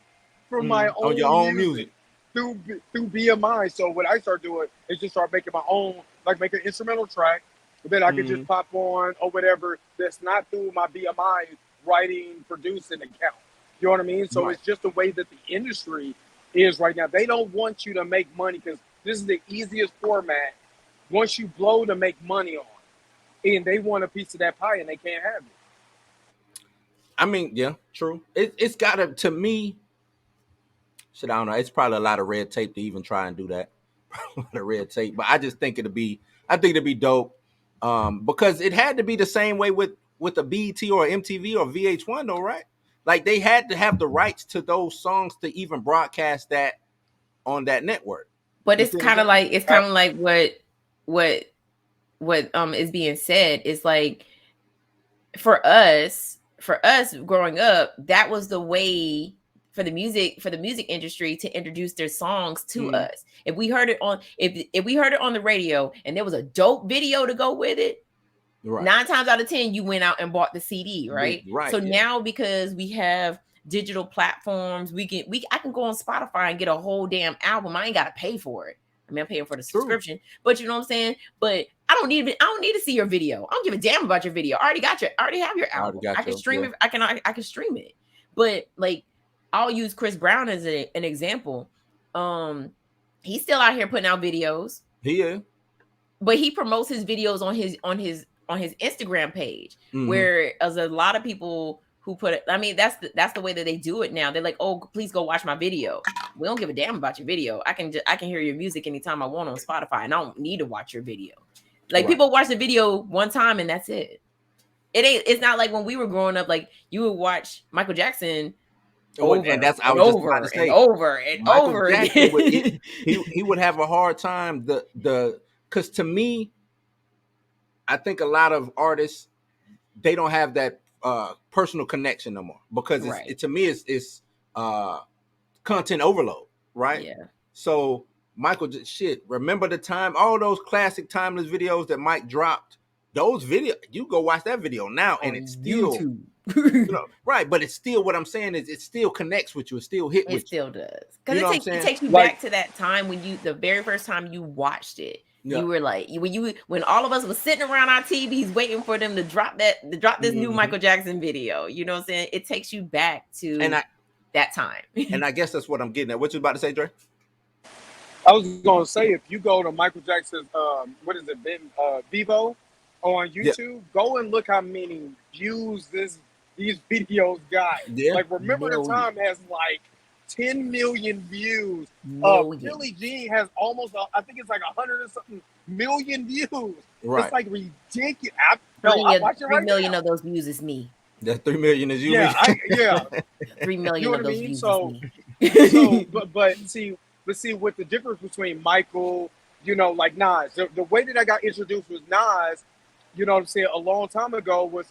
for my own on your own music through BMI. So what I start doing is just start making my own, like make an instrumental track that I could just pop on or whatever. That's not through my BMI writing, producing account. You know what I mean? So it's just the way that the industry is right now. They don't want you to make money because this is the easiest format once you blow to make money on. And they want a piece of that pie and they can't have it. I mean, yeah, true. It's gotta, to me, shit, I don't know. It's probably a lot of red tape to even try and do that. A lot of red tape. But I just think it'd be dope. Because it had to be the same way with a BET or MTV or VH1 though, right? Like, they had to have the rights to those songs to even broadcast that on that network. But it's kind of like what is being said is like, for us growing up, that was the way for the music industry to introduce their songs to us. If we heard it on the radio and there was a dope video to go with it, 9 times out of 10 you went out and bought the CD, right? So now, because we have digital platforms, I can go on Spotify and get a whole damn album. I ain't gotta pay for it. I mean, I'm paying for the subscription, but you know what I'm saying? But I don't need to see your video. I don't give a damn about your video. I already have your album. I can stream it. I can stream it. But like, I'll use Chris Brown as an example. He's still out here putting out videos. Yeah. But he promotes his videos on his Instagram page, where as a lot of people who put it, I mean, that's the way that they do it now. They're like, oh, please go watch my video. We don't give a damn about your video. I can hear your music anytime I want on Spotify, and I don't need to watch your video. Like, people watch the video one time and that's it. It's not like when we were growing up, like you would watch Michael Jackson over and that's over and over and over again. He would have a hard time because to me, I think a lot of artists, they don't have that personal connection no more, because to me it's content overload, right? Yeah. So Michael, remember the time, all those classic timeless videos that Mike dropped, those videos, you go watch that video now and it's still YouTube. Right, but it's still, what I'm saying is, it still connects with you, it still hit with you. It still does, because it takes you back to that time when the very first time you watched it. Yeah. You were like, when all of us was sitting around our TVs waiting for them to drop this new Michael Jackson video. You know what I'm saying? It takes you back to that time. And I guess that's what I'm getting at. What you about to say, Dre? I was going to say, if you go to Michael Jackson's, Vivo on YouTube, go and look how many views these videos got. Yeah. Like, Remember the Time has like 10 million views. Billie Jean has almost, I think it's like 100 or something million views. Right. It's like ridiculous. $3 million of those views is me. That 3 million is you. Yeah, 3 million of those views is me. But see, with the difference between Michael, like Nas, the way that I got introduced was Nas. You know what I'm saying? A long time ago was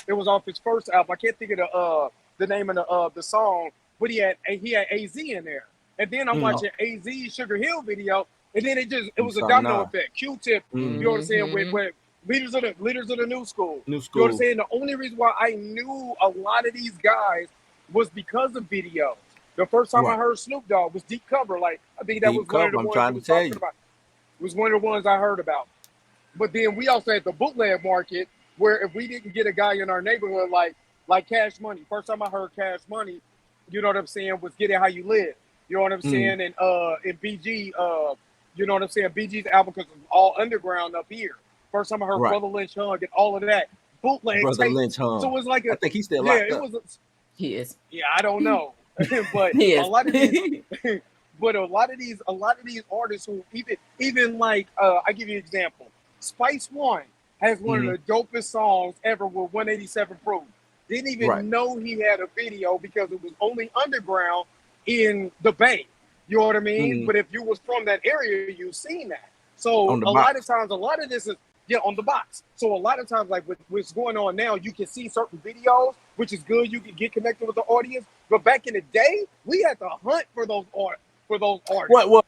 it was off his first album. I can't think of the name of the song, but he had AZ in there. And then I'm watching AZ Sugar Hill video, and then it was a domino effect. Q-Tip, you know what I'm saying? With leaders of the new school. New You know school. what I'm saying? The only reason why I knew a lot of these guys was because of videos. The first time I heard Snoop Dogg was Deep Cover. Like, I think that was one of the ones he was talking about. It was one of the ones I heard about. But then we also had the bootleg market, where if we didn't get a guy in our neighborhood like Cash Money, first time I heard Cash Money, you know what I'm saying, was Get It How You Live. You know what I'm saying? And BG, you know what I'm saying? BG's album, because it was all underground up here. First time I heard Brother Lynch Hung and all of that. Bootleg Brother tapes. Lynch Hung. So it was like I think he's still locked up. He is. Yeah, I don't know. But a lot of these but a lot of these artists who even like I give you an example. Spice One has one of the dopest songs ever with 187 Proof. Didn't even know he had a video because it was only underground in the Bay. You know what I mean? But if you was from that area, you've seen that. So a lot of times, a lot of this is on the box. So a lot of times, like with what's going on now, you can see certain videos, which is good. You can get connected with the audience. But back in the day, we had to hunt for those artists.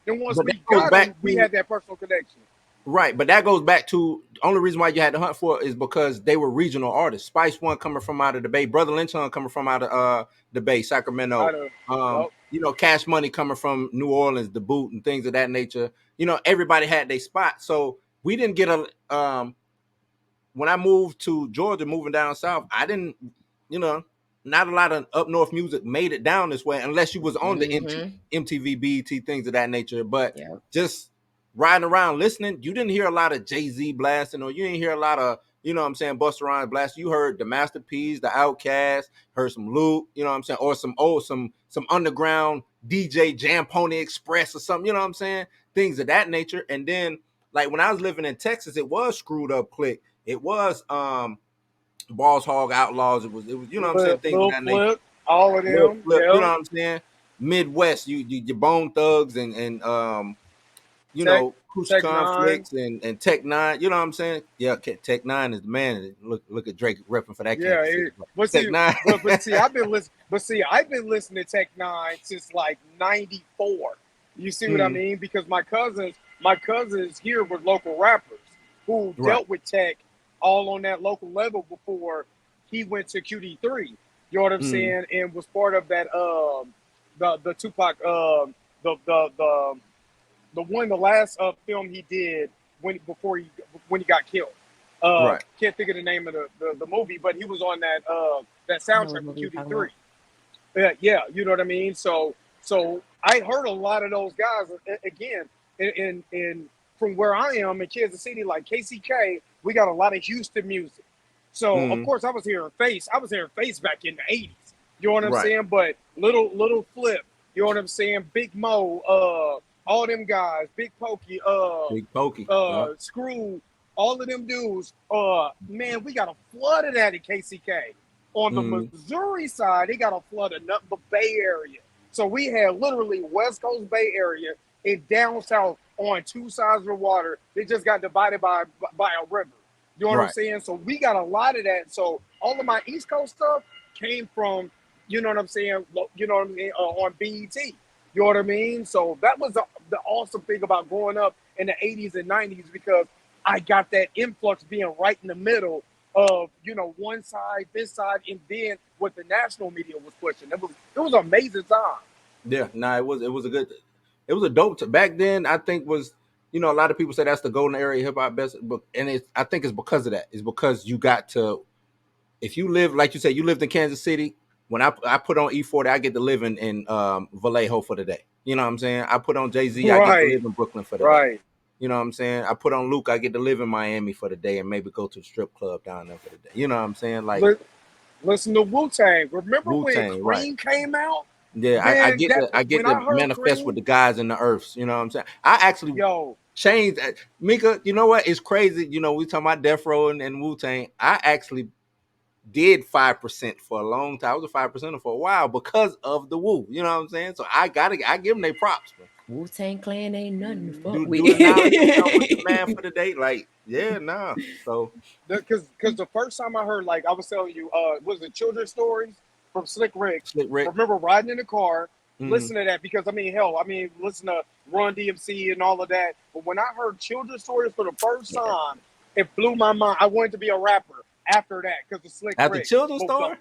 And once we got them, we had that personal connection. Right, but that goes back to the only reason why you had to hunt for it is because they were regional artists. Spice One coming from out of the Bay, Brother Lynch Hung coming from out of the Bay, Sacramento. You know, Cash Money coming from New Orleans, the Boot and things of that nature. You know, everybody had their spot. So we didn't get a when I moved to Georgia, moving down south, I didn't, you know, not a lot of up north music made it down this way unless you was on the MTV, BET, things of that nature. But just riding around listening, you didn't hear a lot of Jay-Z blasting, or you didn't hear a lot of, you know what I'm saying, Busta Rhymes blasting. You heard the Master P's, the Outkast, heard some Luke, you know what I'm saying, or some underground DJ Jam Pony Express or something, you know what I'm saying, things of that nature. And then like when I was living in Texas, it was Screwed Up Click. It was Boss Hog Outlaws. It was you know what I'm saying, things of that nature. All of them. Flip, you know what I'm saying? Midwest, your Bone Thugs and you know, Kush Conflicts and Tech Nine, you know what I'm saying? Yeah, Tech Nine is the man. Look at Drake repping for that. Yeah, Tech Nine. but see, I've been listening to Tech Nine since like '94. You see what I mean? Because my cousins here were local rappers who dealt with Tech all on that local level before he went to QD3. You know what I'm saying? And was part of that the Tupac the last film he did when he got killed. Can't think of the name of the movie, but he was on that soundtrack for QD3. Yeah, you know what I mean? So I heard a lot of those guys again in from where I am in Kansas City, like KCK, we got a lot of Houston music. So of course I was hearing Face back in the 80s. You know what I'm saying? But little Flip, you know what I'm saying? Big Mo, all them guys, Big Pokey, Screw, all of them dudes. Man, we got a flood of that in KCK. On the Missouri side, they got a flood of nothing but Bay Area. So we had literally West Coast Bay Area and down south on two sides of the water. They just got divided by a river. You know what I'm saying? So we got a lot of that. So all of my East Coast stuff came from, you know what I'm saying? You know what I mean? On BET. You know what I mean? So that was the awesome thing about growing up in the 80s and 90s, because I got that influx being right in the middle of, you know, one side, this side, and then what the national media was pushing. It was an amazing time. Yeah, it was a dope back then. I think was, you know, a lot of people say that's the golden area hip hop best, but I think it's because of that. It's because you got to, if you live, like you said, you lived in Kansas City. When I put on E40, I get to live in Vallejo for the day. You know what I'm saying? I put on Jay-Z, I get to live in Brooklyn for the day. You know what I'm saying? I put on Luke, I get to live in Miami for the day and maybe go to the strip club down there for the day. You know what I'm saying? Like, listen to Wu-Tang. Remember when Cream came out? Yeah, I get to manifest Cream with the guys in the earths. You know what I'm saying? I actually changed. Mika, you know what? It's crazy. You know, we talking about Death Row and Wu-Tang. I actually did 5% for a long time. I was a 5%er for a while because of the Wu. You know what I'm saying? So I give them their props, man. Wu-Tang Clan ain't nothing to fuck with the man for the day. Like, So because the first time I heard, like I was telling you, was it Children's Stories from Slick Rick. Remember riding in the car listen to that because listen to Run DMC and all of that. But when I heard children's stories for the first time, it blew my mind. I wanted to be a rapper after that because of Slick After Rick. children's story?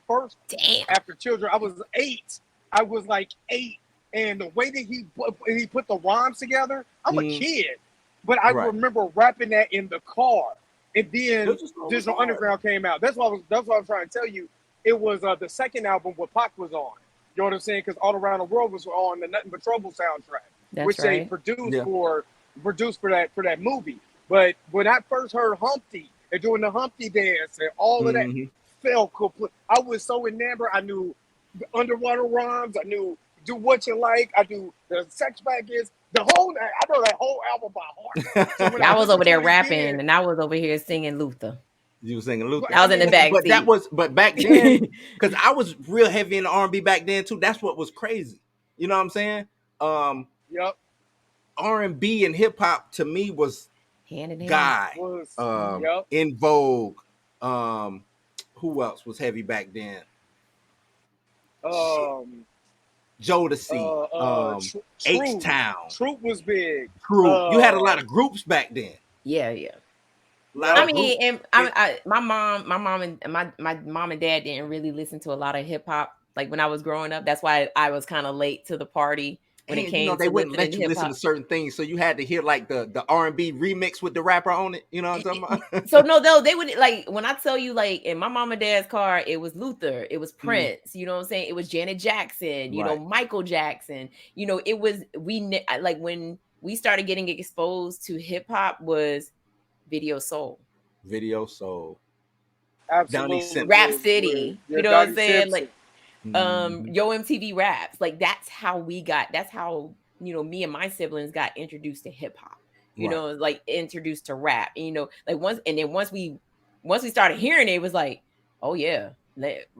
Damn. After children, I was 8. I was like 8, and the way that he put the rhymes together, I'm a kid, but I remember rapping that in the car. And then Digital Underground came out. That's what I'm trying to tell you. It was the second album where Pac was on. You know what I'm saying? Because All Around the World was on the Nothing But Trouble soundtrack, which they produced for that movie. But when I first heard Humpty and doing the Humpty dance and all of that fell complete. I was so enamored. I knew the underwater rhymes. I knew Do What You Like. I knew the Sex Package. I know that whole album by heart. So I was over there rapping, and I was over here singing Luther. You were singing Luther. I was in the back seat. But back then, because I was real heavy in the R&B back then too. That's what was crazy. You know what I'm saying? Yep. R&B and hip hop to me was hand in hand. Guy, In Vogue. Who else was heavy back then? Jodeci. H-Town. Troop was big. Troop. You had a lot of groups back then. Yeah. I mean, and my mom and dad didn't really listen to a lot of hip hop. Like when I was growing up, that's why I was kind of late to the party when it came. They wouldn't let you listen to certain things, so you had to hear like the R&B remix with the rapper on it. You know what I'm talking about? So no, they would like when I tell you like in my mom and dad's car, it was Luther, it was Prince. You know what I'm saying? It was Janet Jackson. You know, Michael Jackson. You know, it was like when we started getting exposed to hip hop was Video Soul. Absolutely. Rap City. You know what I'm saying? Like Yo MTV Raps. Like that's how me and my siblings got introduced to hip hop. You know, like introduced to rap. And, you know, like once we started hearing it, it was like, oh yeah.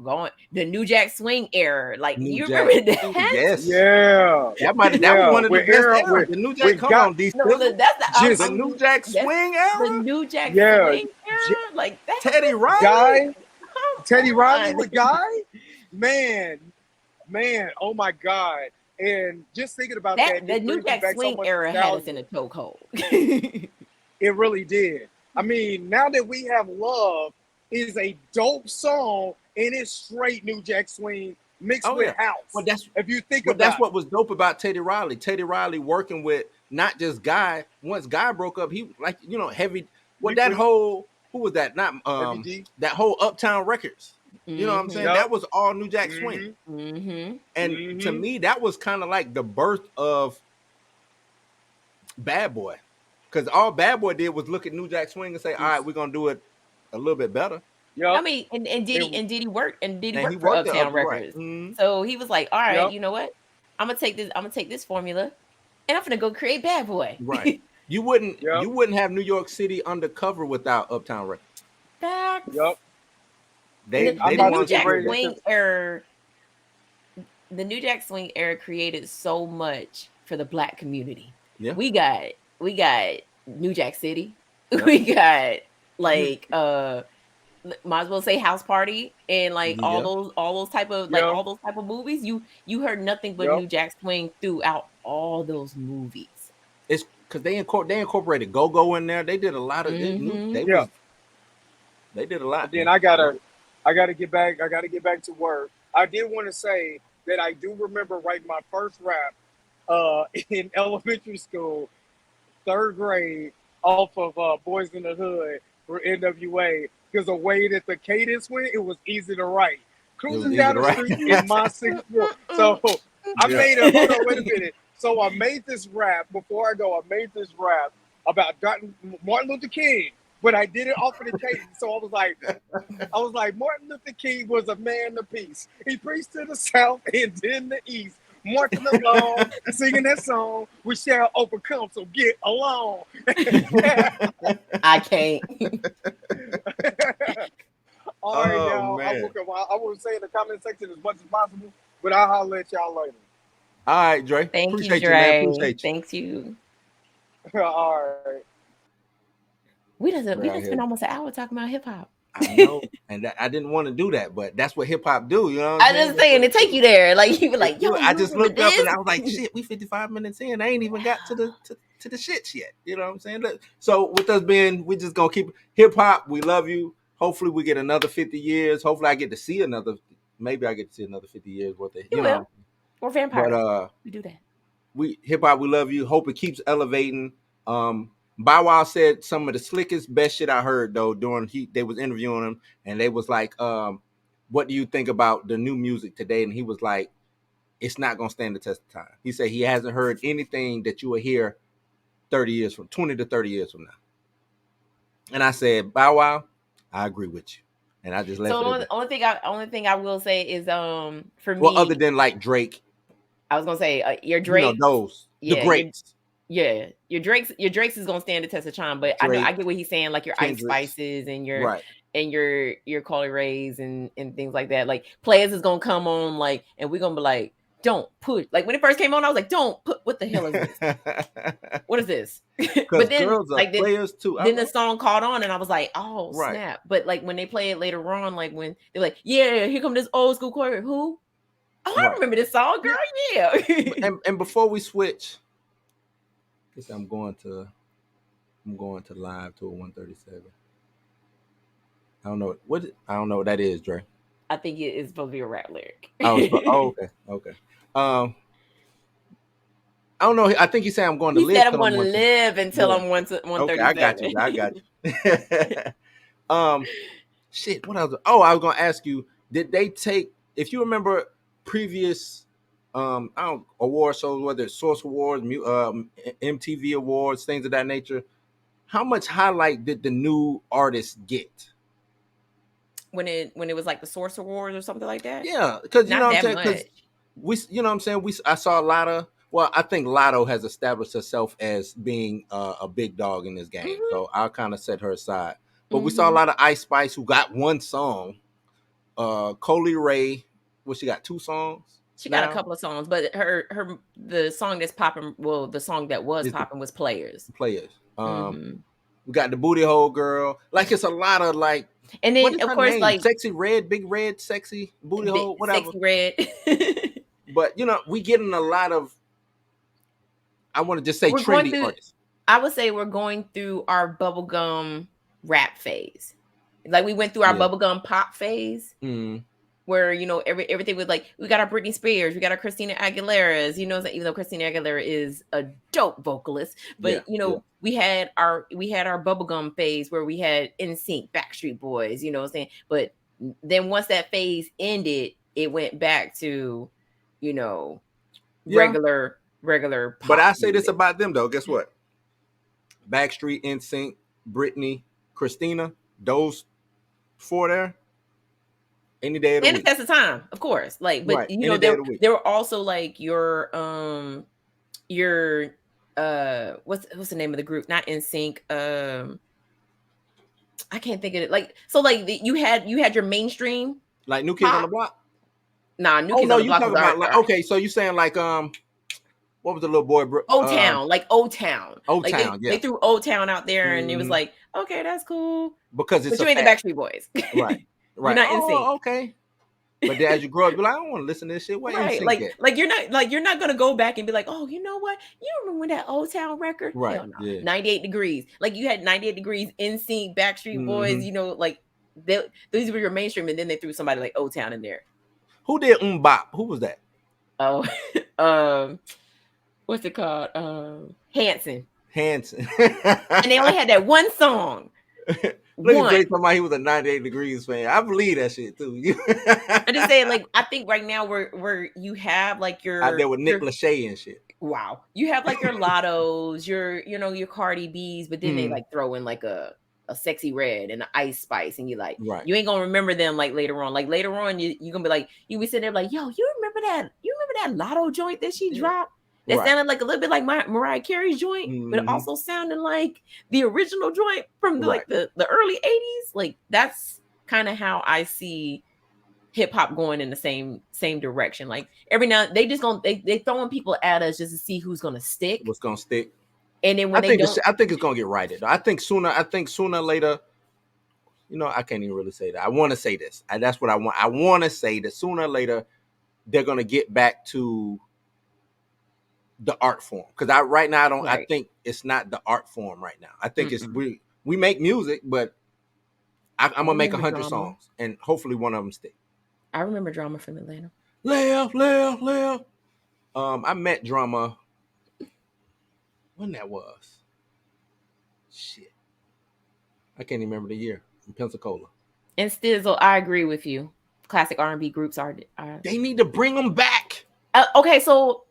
Going the New Jack Swing era, like you remember that? Yes, yeah. That was one of the best eras. The New Jack, come on, these the New Jack Swing era. The New Jack Swing era, like that. Teddy Riley, Teddy Riley, the guy, man, oh my God! And just thinking about that, the New Jack Swing era had us in a chokehold. It really did. I mean, Now That We Have Love is a dope song, and it's straight New Jack Swing mixed with house. Well, that's what was dope about Teddy Riley. Teddy Riley working with not just Guy. Once Guy broke up, he heavy. Well, who was that? Not that whole Uptown Records. You know what I'm saying? Yep. That was all New Jack Swing. And to me, that was kind of like the birth of Bad Boy, because all Bad Boy did was look at New Jack Swing and say, "All right, we're gonna do it a little bit better." Yep. I mean, and Diddy worked for Uptown Records. So he was like, all right, you know what? I'm gonna take this formula and I'm gonna go create Bad Boy. Right. You wouldn't have New York City undercover without Uptown Records. Facts. Yep. The New Jack Swing era created so much for the Black community. Yeah. We got New Jack City. Yep. We got like might as well say House Party and like all those type of movies. You heard nothing but New Jack Swing throughout all those movies. It's because they incorporated go-go in there. They did a lot of they did a lot. Then I gotta get back to work. I did want to say that I do remember writing my first rap in elementary school, 3rd grade, off of Boys in the Hood for NWA. Because the way that the cadence went, it was easy to write. Cruising down the street in my 6th floor. So I made hold on, wait a minute. So I made this rap, before I go, I made this rap about Martin Luther King, but I did it off of the cadence. So I was like, Martin Luther King was a man of peace. He preached to the South and then the East. Marching along, singing that song, we shall overcome, so get along. I can't. All right, y'all. I will say in the comment section as much as possible, but I'll holler at y'all later. All right, Dre. Thank Appreciate you, Dre. Man. Appreciate you. Thanks you. All right. We just spent almost an hour talking about hip hop. I know, and I didn't want to do that, but that's what hip hop do. You know what I'm I just saying to take you there. Like you be like, yo, I just looked up and I was like, shit, we 55 minutes in. I ain't even got to the shits yet. You know what I'm saying? So with us being, we just gonna keep hip hop. We love you. Hopefully we get another 50 years. Hopefully I get to see another. Maybe I get to see another 50 years worth of. You know. Or vampires. But we do that. We hip hop. We love you. Hope it keeps elevating. Bow Wow said some of the slickest, best shit I heard though during they was interviewing him, and they was like, what do you think about the new music today? And he was like, it's not gonna stand the test of time. He said he hasn't heard anything that you will hear 20 to 30 years from now. And I said, Bow Wow, I agree with you. And I just left it. Only thing I will say is for me. Well, other than like Drake. I was gonna say your Drake. You know, those the greats. Your Drake's is gonna stand the test of time, but Drake, I get what he's saying, like your Kendrick, Ice Spices and your and your Carly Rays and things like that. Like Players is gonna come on, like, and we're gonna be like, don't put, like when it first came on, I was like, don't put, what the hell is this? What is this? But then like Players too. Then the song caught on and I was like, oh snap. But like when they play it later on, like when they're like, yeah, here come this old school choir. Who? Oh, I remember this song, girl. Yeah. and before we switch, I'm going to live to a 137. I don't know what that is, Dre. I think it is supposed to be a rap lyric. Okay. I don't know. I think he said I'm going to live. He said I'm going to live until I'm 137. Okay, I got you. Shit. What else? Oh, I was going to ask you. Did they take? If you remember previous award shows, whether it's Source Awards, MTV Awards, things of that nature, how much highlight did the new artists get? When it was like the Source Awards or something like that? Yeah, because you know what I'm saying. You know what I'm saying. I saw Latto. Well, I think Latto has established herself as being a big dog in this game, so I'll kind of set her aside. But we saw a lot of Ice Spice who got one song. Carly Rae, she got 2 songs. She got a couple of songs, but the song that's popping, well, the song that was popping was Players. We got the Booty Hole Girl. Like it's a lot of like, and then of course like Sexy Red, Big Red, Sexy Booty Hole, whatever. Sexy Red. But you know, we getting a lot of, I want to just say trendy artists. I would say we're going through our bubblegum rap phase. Like we went through our bubblegum pop phase. Where, you know, everything was like, we got our Britney Spears, we got our Christina Aguilera's, you know, even though Christina Aguilera is a dope vocalist, but we had our bubblegum phase where we had NSYNC, Backstreet Boys, you know what I'm saying? But then once that phase ended, it went back to, you know, regular pop. But I say this about them though, guess what? Backstreet, NSYNC, Britney, Christina, those 4 there. Any day of the week. And that's the time, of course. Like, but you know, there were also like your what's the name of the group? Not NSYNC. I can't think of it. Like, so like you had your mainstream, like New Kids on the Block. Nah, New Kids on the Block. Talking about like, okay, so you saying like what was the little boy? Old Town, like Old Town. Old like Town, they threw Old Town out there, and it was like, okay, that's cool. Because it's but you ain't the Backstreet Boys, right? Right. You're not NSYNC. Okay. But then as you grow up, you're like, I don't want to listen to this shit. What right. Like you're not gonna go back and be like, oh, you know what? You remember that Old Town record? Right. Hell no. Yeah. 98 Degrees. Like you had 98 Degrees, NSYNC, Backstreet Boys, you know, like these were your mainstream, and then they threw somebody like Old Town in there. Who did Bop? Who was that? Oh, what's it called? Hanson. And they only had that one song. Look at Jay talking about he was a 98 Degrees fan. I believe that shit too. I just saying, like, I think right now where you have like your out there with Nick Lachey and shit. Wow, you have like your Lottos, your Cardi B's, but then they like throw in like a Sexy Red and an Ice Spice, and you like, you ain't gonna remember them like later on. Like later on, you gonna be like, you be sitting there like, yo, you remember that Lotto joint that she dropped? That sounded like a little bit like Mariah Carey's joint, but it also sounded like the original joint from the early 80s. Like that's kind of how I see hip hop going in the same direction. Like every now they throwing people at us just to see who's gonna stick. What's gonna stick? And then when I think it's gonna get righted. I think sooner or later, I can't even really say that. I want to say this. That's what I want. I want to say that sooner or later they're gonna get back to the art form. Because right now I think it's not the art form right now. I think it's we make music, but I'm gonna make 100 songs and hopefully one of them stick. I remember Drama from Atlanta. Lil. I met Drama when that was. Shit. I can't even remember the year. From Pensacola. And Stizzle, I agree with you. Classic R&B groups are they need to bring them back. Okay, so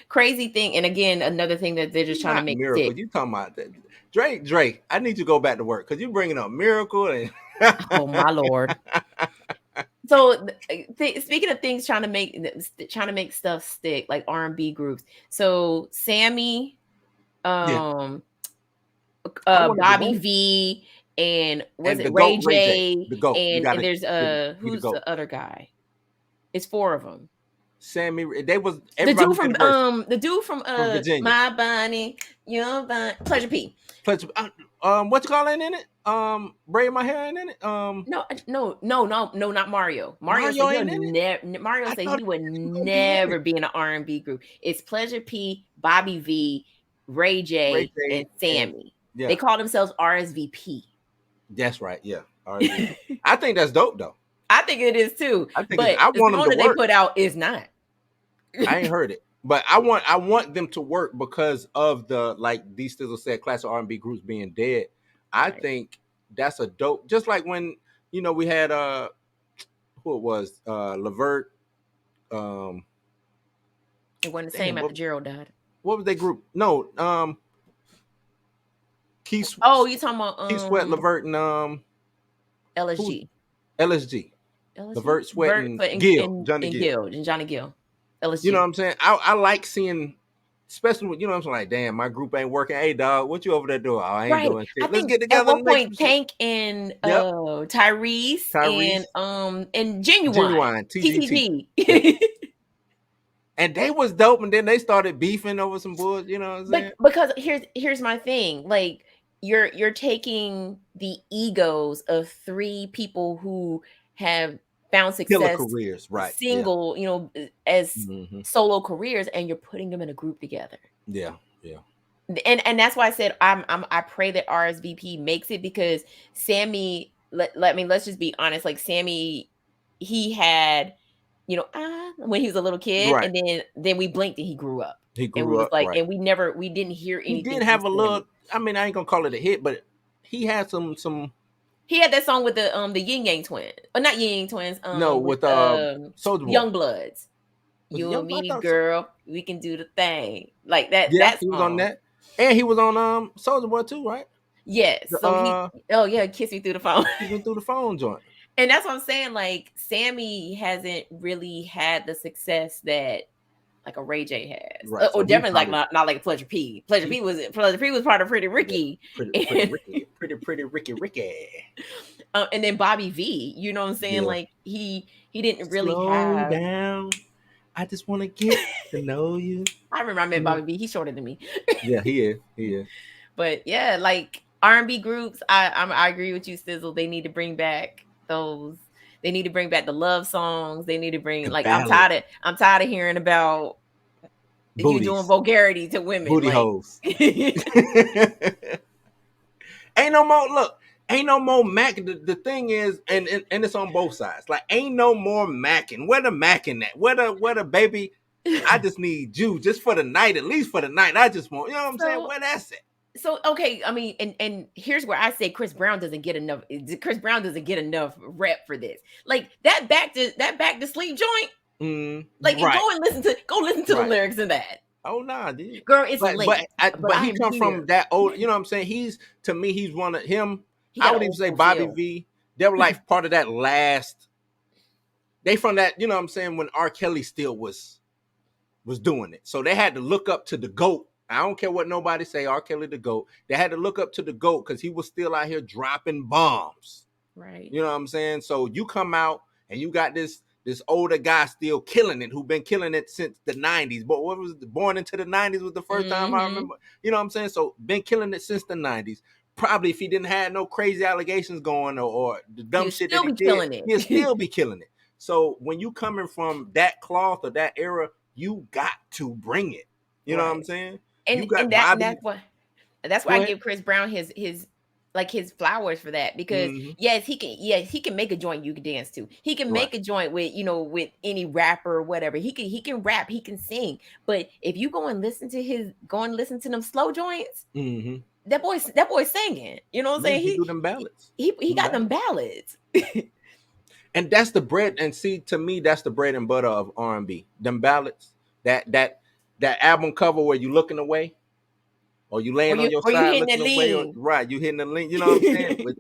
crazy thing, and again, another thing that they're just trying to make Miracle. You talking about that? Drake, I need you to go back to work because you're bringing up Miracle and oh my Lord. So speaking of things trying to make stuff stick, like R&B groups. So Sammy, Bobby V, and was it Ray J? The GOAT. And there's who's the other guy? It's 4 of them. Sammy, they was the dude from Virginia. My Bunny, your Bunny, Pleasure P. What you call it in it? Braid My Hair ain't in it. No, not Mario. Mario said he would never be in an R&B group. It's Pleasure P, Bobby V, Ray J, and Sammy. Yeah. They call themselves RSVP. That's right. Yeah. RSVP. I think that's dope though. I think it is too. But the song that they put out is not. I ain't heard it, but I want them to work because of the, like D Stizzle said, classic R&B groups being dead. I think that's a dope. Just like when we had who it was Levert. It wasn't the same after Gerald died. What was their group? No, Keith. Oh, you talking about Keith Sweat, Levert, and LSG. LSG. Levert, Sweat, and Gill, Johnny Gill. LSG. You know what I'm saying? I like seeing, especially when, I'm saying, like, damn, my group ain't working. Hey, dog, what you over there doing? Oh, I ain't doing shit. Let's get together. At one point, Tank and Tyrese and Genuine TTG. And they was dope, and then they started beefing over some bullshit. You know what I'm saying? Because here's my thing, like you're taking the egos of 3 people who have found success careers, right? Single, as solo careers, and you're putting them in a group together. Yeah. And that's why I said I pray that RSVP makes it, because Sammy. Let's just be honest. Like Sammy, he had, when he was a little kid, right. And then we blinked and he grew up. Right. And we didn't hear anything. He did have a little. I mean, I ain't gonna call it a hit, but he had some. He had that song with the Yin Yang Twins, or not Yin Yang Twins. With Soulja Boy. Young Bloods. You and me, girl, we can do the thing like that. Yeah, he was on that, and he was on Soulja Boy too, right? Yes. Kiss Me Through the Phone. Kiss Me Through the Phone joint. And that's what I'm saying. Like Sammy hasn't really had the success that like a Ray J has, right. Or definitely not like Pleasure P. Pleasure P was part of Pretty Ricky. Pretty Ricky. And then Bobby V. You know what I'm saying? Yeah. Like he didn't really Slow down. I just want to get to know you. I remember I met Bobby V. He's shorter than me. Yeah, he is. But yeah, like R&B groups, I agree with you, Stizzle. They need to bring back those. They need to bring back the love songs. They need to bring I'm tired of hearing about Booties. You doing vulgarity to women. Booty hoes. Ain't no more Mac. The thing is, and it's on both sides. Like, ain't no more Macking. Where the Macking at? Where the baby? I just need you just for the night, at least for the night. I just want, you know what I'm saying? Where that's at? So okay, I mean, and here's where I say Chris Brown doesn't get enough. Chris Brown doesn't get enough rep for this. Like that back to sleep joint. Like right. Go listen to right. the lyrics in that. Oh nah, dude. Girl, it's late. But he comes from that old. You know what I'm saying? He's one of him. I would even say Bobby V. They were like part of that last. They from that. You know what I'm saying? When R. Kelly still was doing it, so they had to look up to the GOAT. I don't care what nobody say, R. Kelly the GOAT. They had to look up to the GOAT because he was still out here dropping bombs. Right. You know what I'm saying? So you come out and you got this older guy still killing it, who been killing it since the 90s. But what was Born into the 90s was the first time I remember. You know what I'm saying? So been killing it since the 90s. probably if he didn't have no crazy allegations going or the dumb shit that he did, he'll still be killing it. So when you coming from that cloth or that era, you got to bring it. You know what I'm saying? And, you got and that's why I give Chris Brown his flowers for that, because he can make a joint you can dance to. He can make a joint with, with any rapper or whatever. He can rap, he can sing. But if you go and listen to them slow joints, that boy's singing. You know what I'm saying? He do them ballads. He got them ballads. And that's the bread. And see, to me, that's the bread and butter of R&B. Them ballads. That album cover where you looking away, or you laying on your side looking away, right? You hitting the lean. You know what I'm saying? But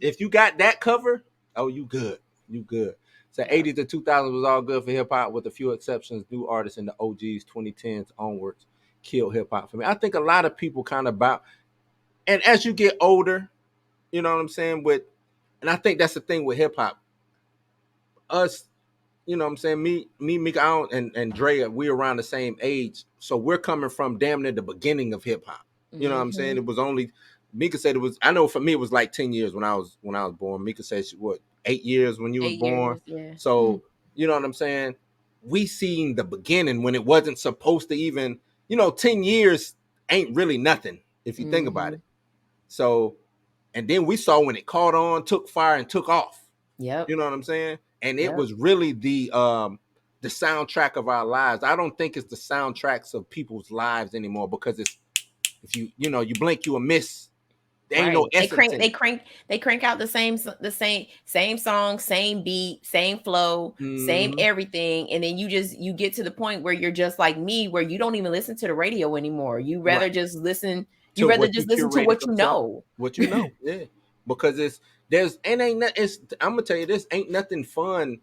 if you got that cover, oh, you good. You good. So 80s to 2000s was all good for hip hop, with a few exceptions. New artists in the OGs, 2010s onwards, killed hip hop for me. I think a lot of people kind of and as you get older, you know what I'm saying? And I think that's the thing with hip hop. Us, you know what I'm saying? Me, Mika, and Dre, we're around the same age. So we're coming from damn near the beginning of hip hop. You know what I'm saying? It was only, Mika said it was, I know for me, it was like 10 years when I was born. Mika said, 8 years when you was born? Yeah. So, you know what I'm saying? We seen the beginning when it wasn't supposed to even, 10 years ain't really nothing if you think about it. So, and then we saw when it caught on, took fire, and took off. Yep. You know what I'm saying? And it was really the soundtrack of our lives. I don't think it's the soundtracks of people's lives anymore, because it's, if you blink, you will miss. There ain't no essence. They crank out the same song, same beat, same flow, same everything, and then you get to the point where you're just like me, where you don't even listen to the radio anymore. You rather just listen. You rather just listen to what you know. What you know, yeah. Because I'm gonna tell you, this ain't nothing fun.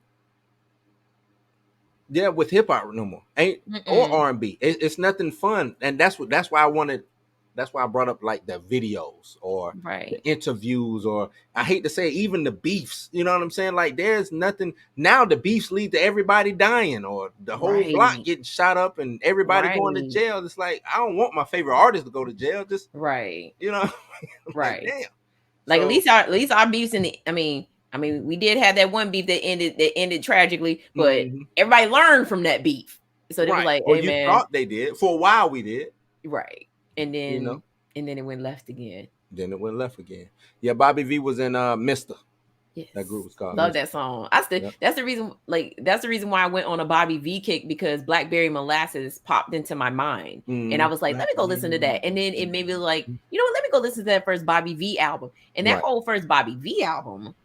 Yeah, with hip hop no more, or R&B. It's nothing fun, and that's why I wanted. That's why I brought up like the videos or the interviews, or I hate to say even the beefs. You know what I'm saying? Like there's nothing now. The beefs lead to everybody dying, or the whole block getting shot up, and everybody going to jail. It's like, I don't want my favorite artist to go to jail. Just you know, like, damn. Like at least our beefs in the. I mean, we did have that one beef that ended tragically, but everybody learned from that beef. So they were like, "Hey, man." Thought they did for a while. We did, right? And then and then it went left again. Yeah, Bobby V was in Mr. Yes. That group was called. Love that song. That's the reason. That's the reason why I went on a Bobby V kick, because Blackberry Molasses popped into my mind, and I was like, let me go listen to that. And then it made me like, let me go listen to that first Bobby V album. And that whole first Bobby V album,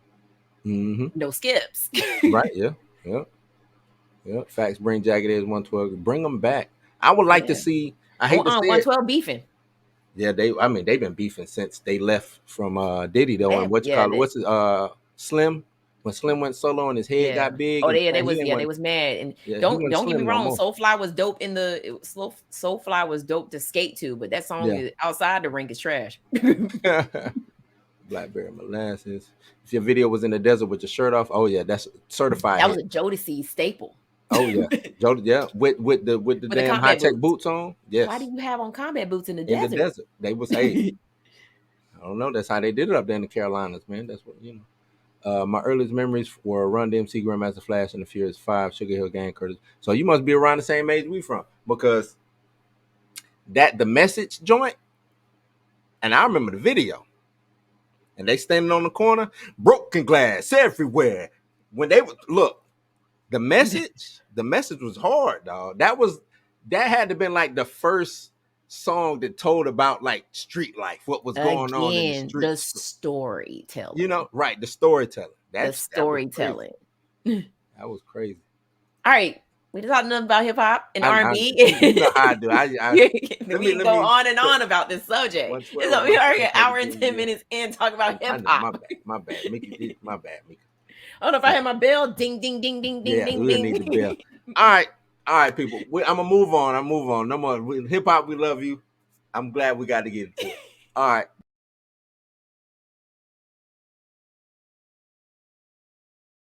no skips. Right? Yeah. Facts. Bring Jagged Edge 112. Bring them back. I would like to see. I hate to say 112 beefing. Yeah, they've been beefing since they left from Diddy though. And what's it, Slim? When Slim went solo and his head got big. Oh yeah, they was mad. And don't get me wrong, Soulfly was dope Soulfly was dope to skate to, but that song is outside the rink is trash. Blackberry Molasses. If your video was in the desert with your shirt off, oh yeah, that's certified. That was a Jodeci staple. Oh yeah, with the damn high tech boots on. Yes. Why do you have on combat boots in the desert? In the desert, they was I don't know. That's how they did it up there in the Carolinas, man. That's what My earliest memories were Run DMC, Grandmaster Flash, and the Furious 5, Sugar Hill Gang, Curtis. So you must be around the same age we from, because the Message joint, and I remember the video, and they standing on the corner, broken glass everywhere. When they look. The message was hard, dog. That had to been like the first song that told about like street life, what was going on in the streets. The storytelling. The storytelling. The storytelling. That was crazy. All right. We just talked enough about hip hop and R&B. You know how I do. We can go on and on about this subject. So we are an hour and 10 minutes in talking about hip hop. My bad. Mickey. My bad, Mickey. I don't know if I had my bell. Ding, ding, ding, ding, ding, ding, ding. Need the bell. All right, people. I'm gonna move on. No more hip hop. We love you. I'm glad we got to get into it. All right.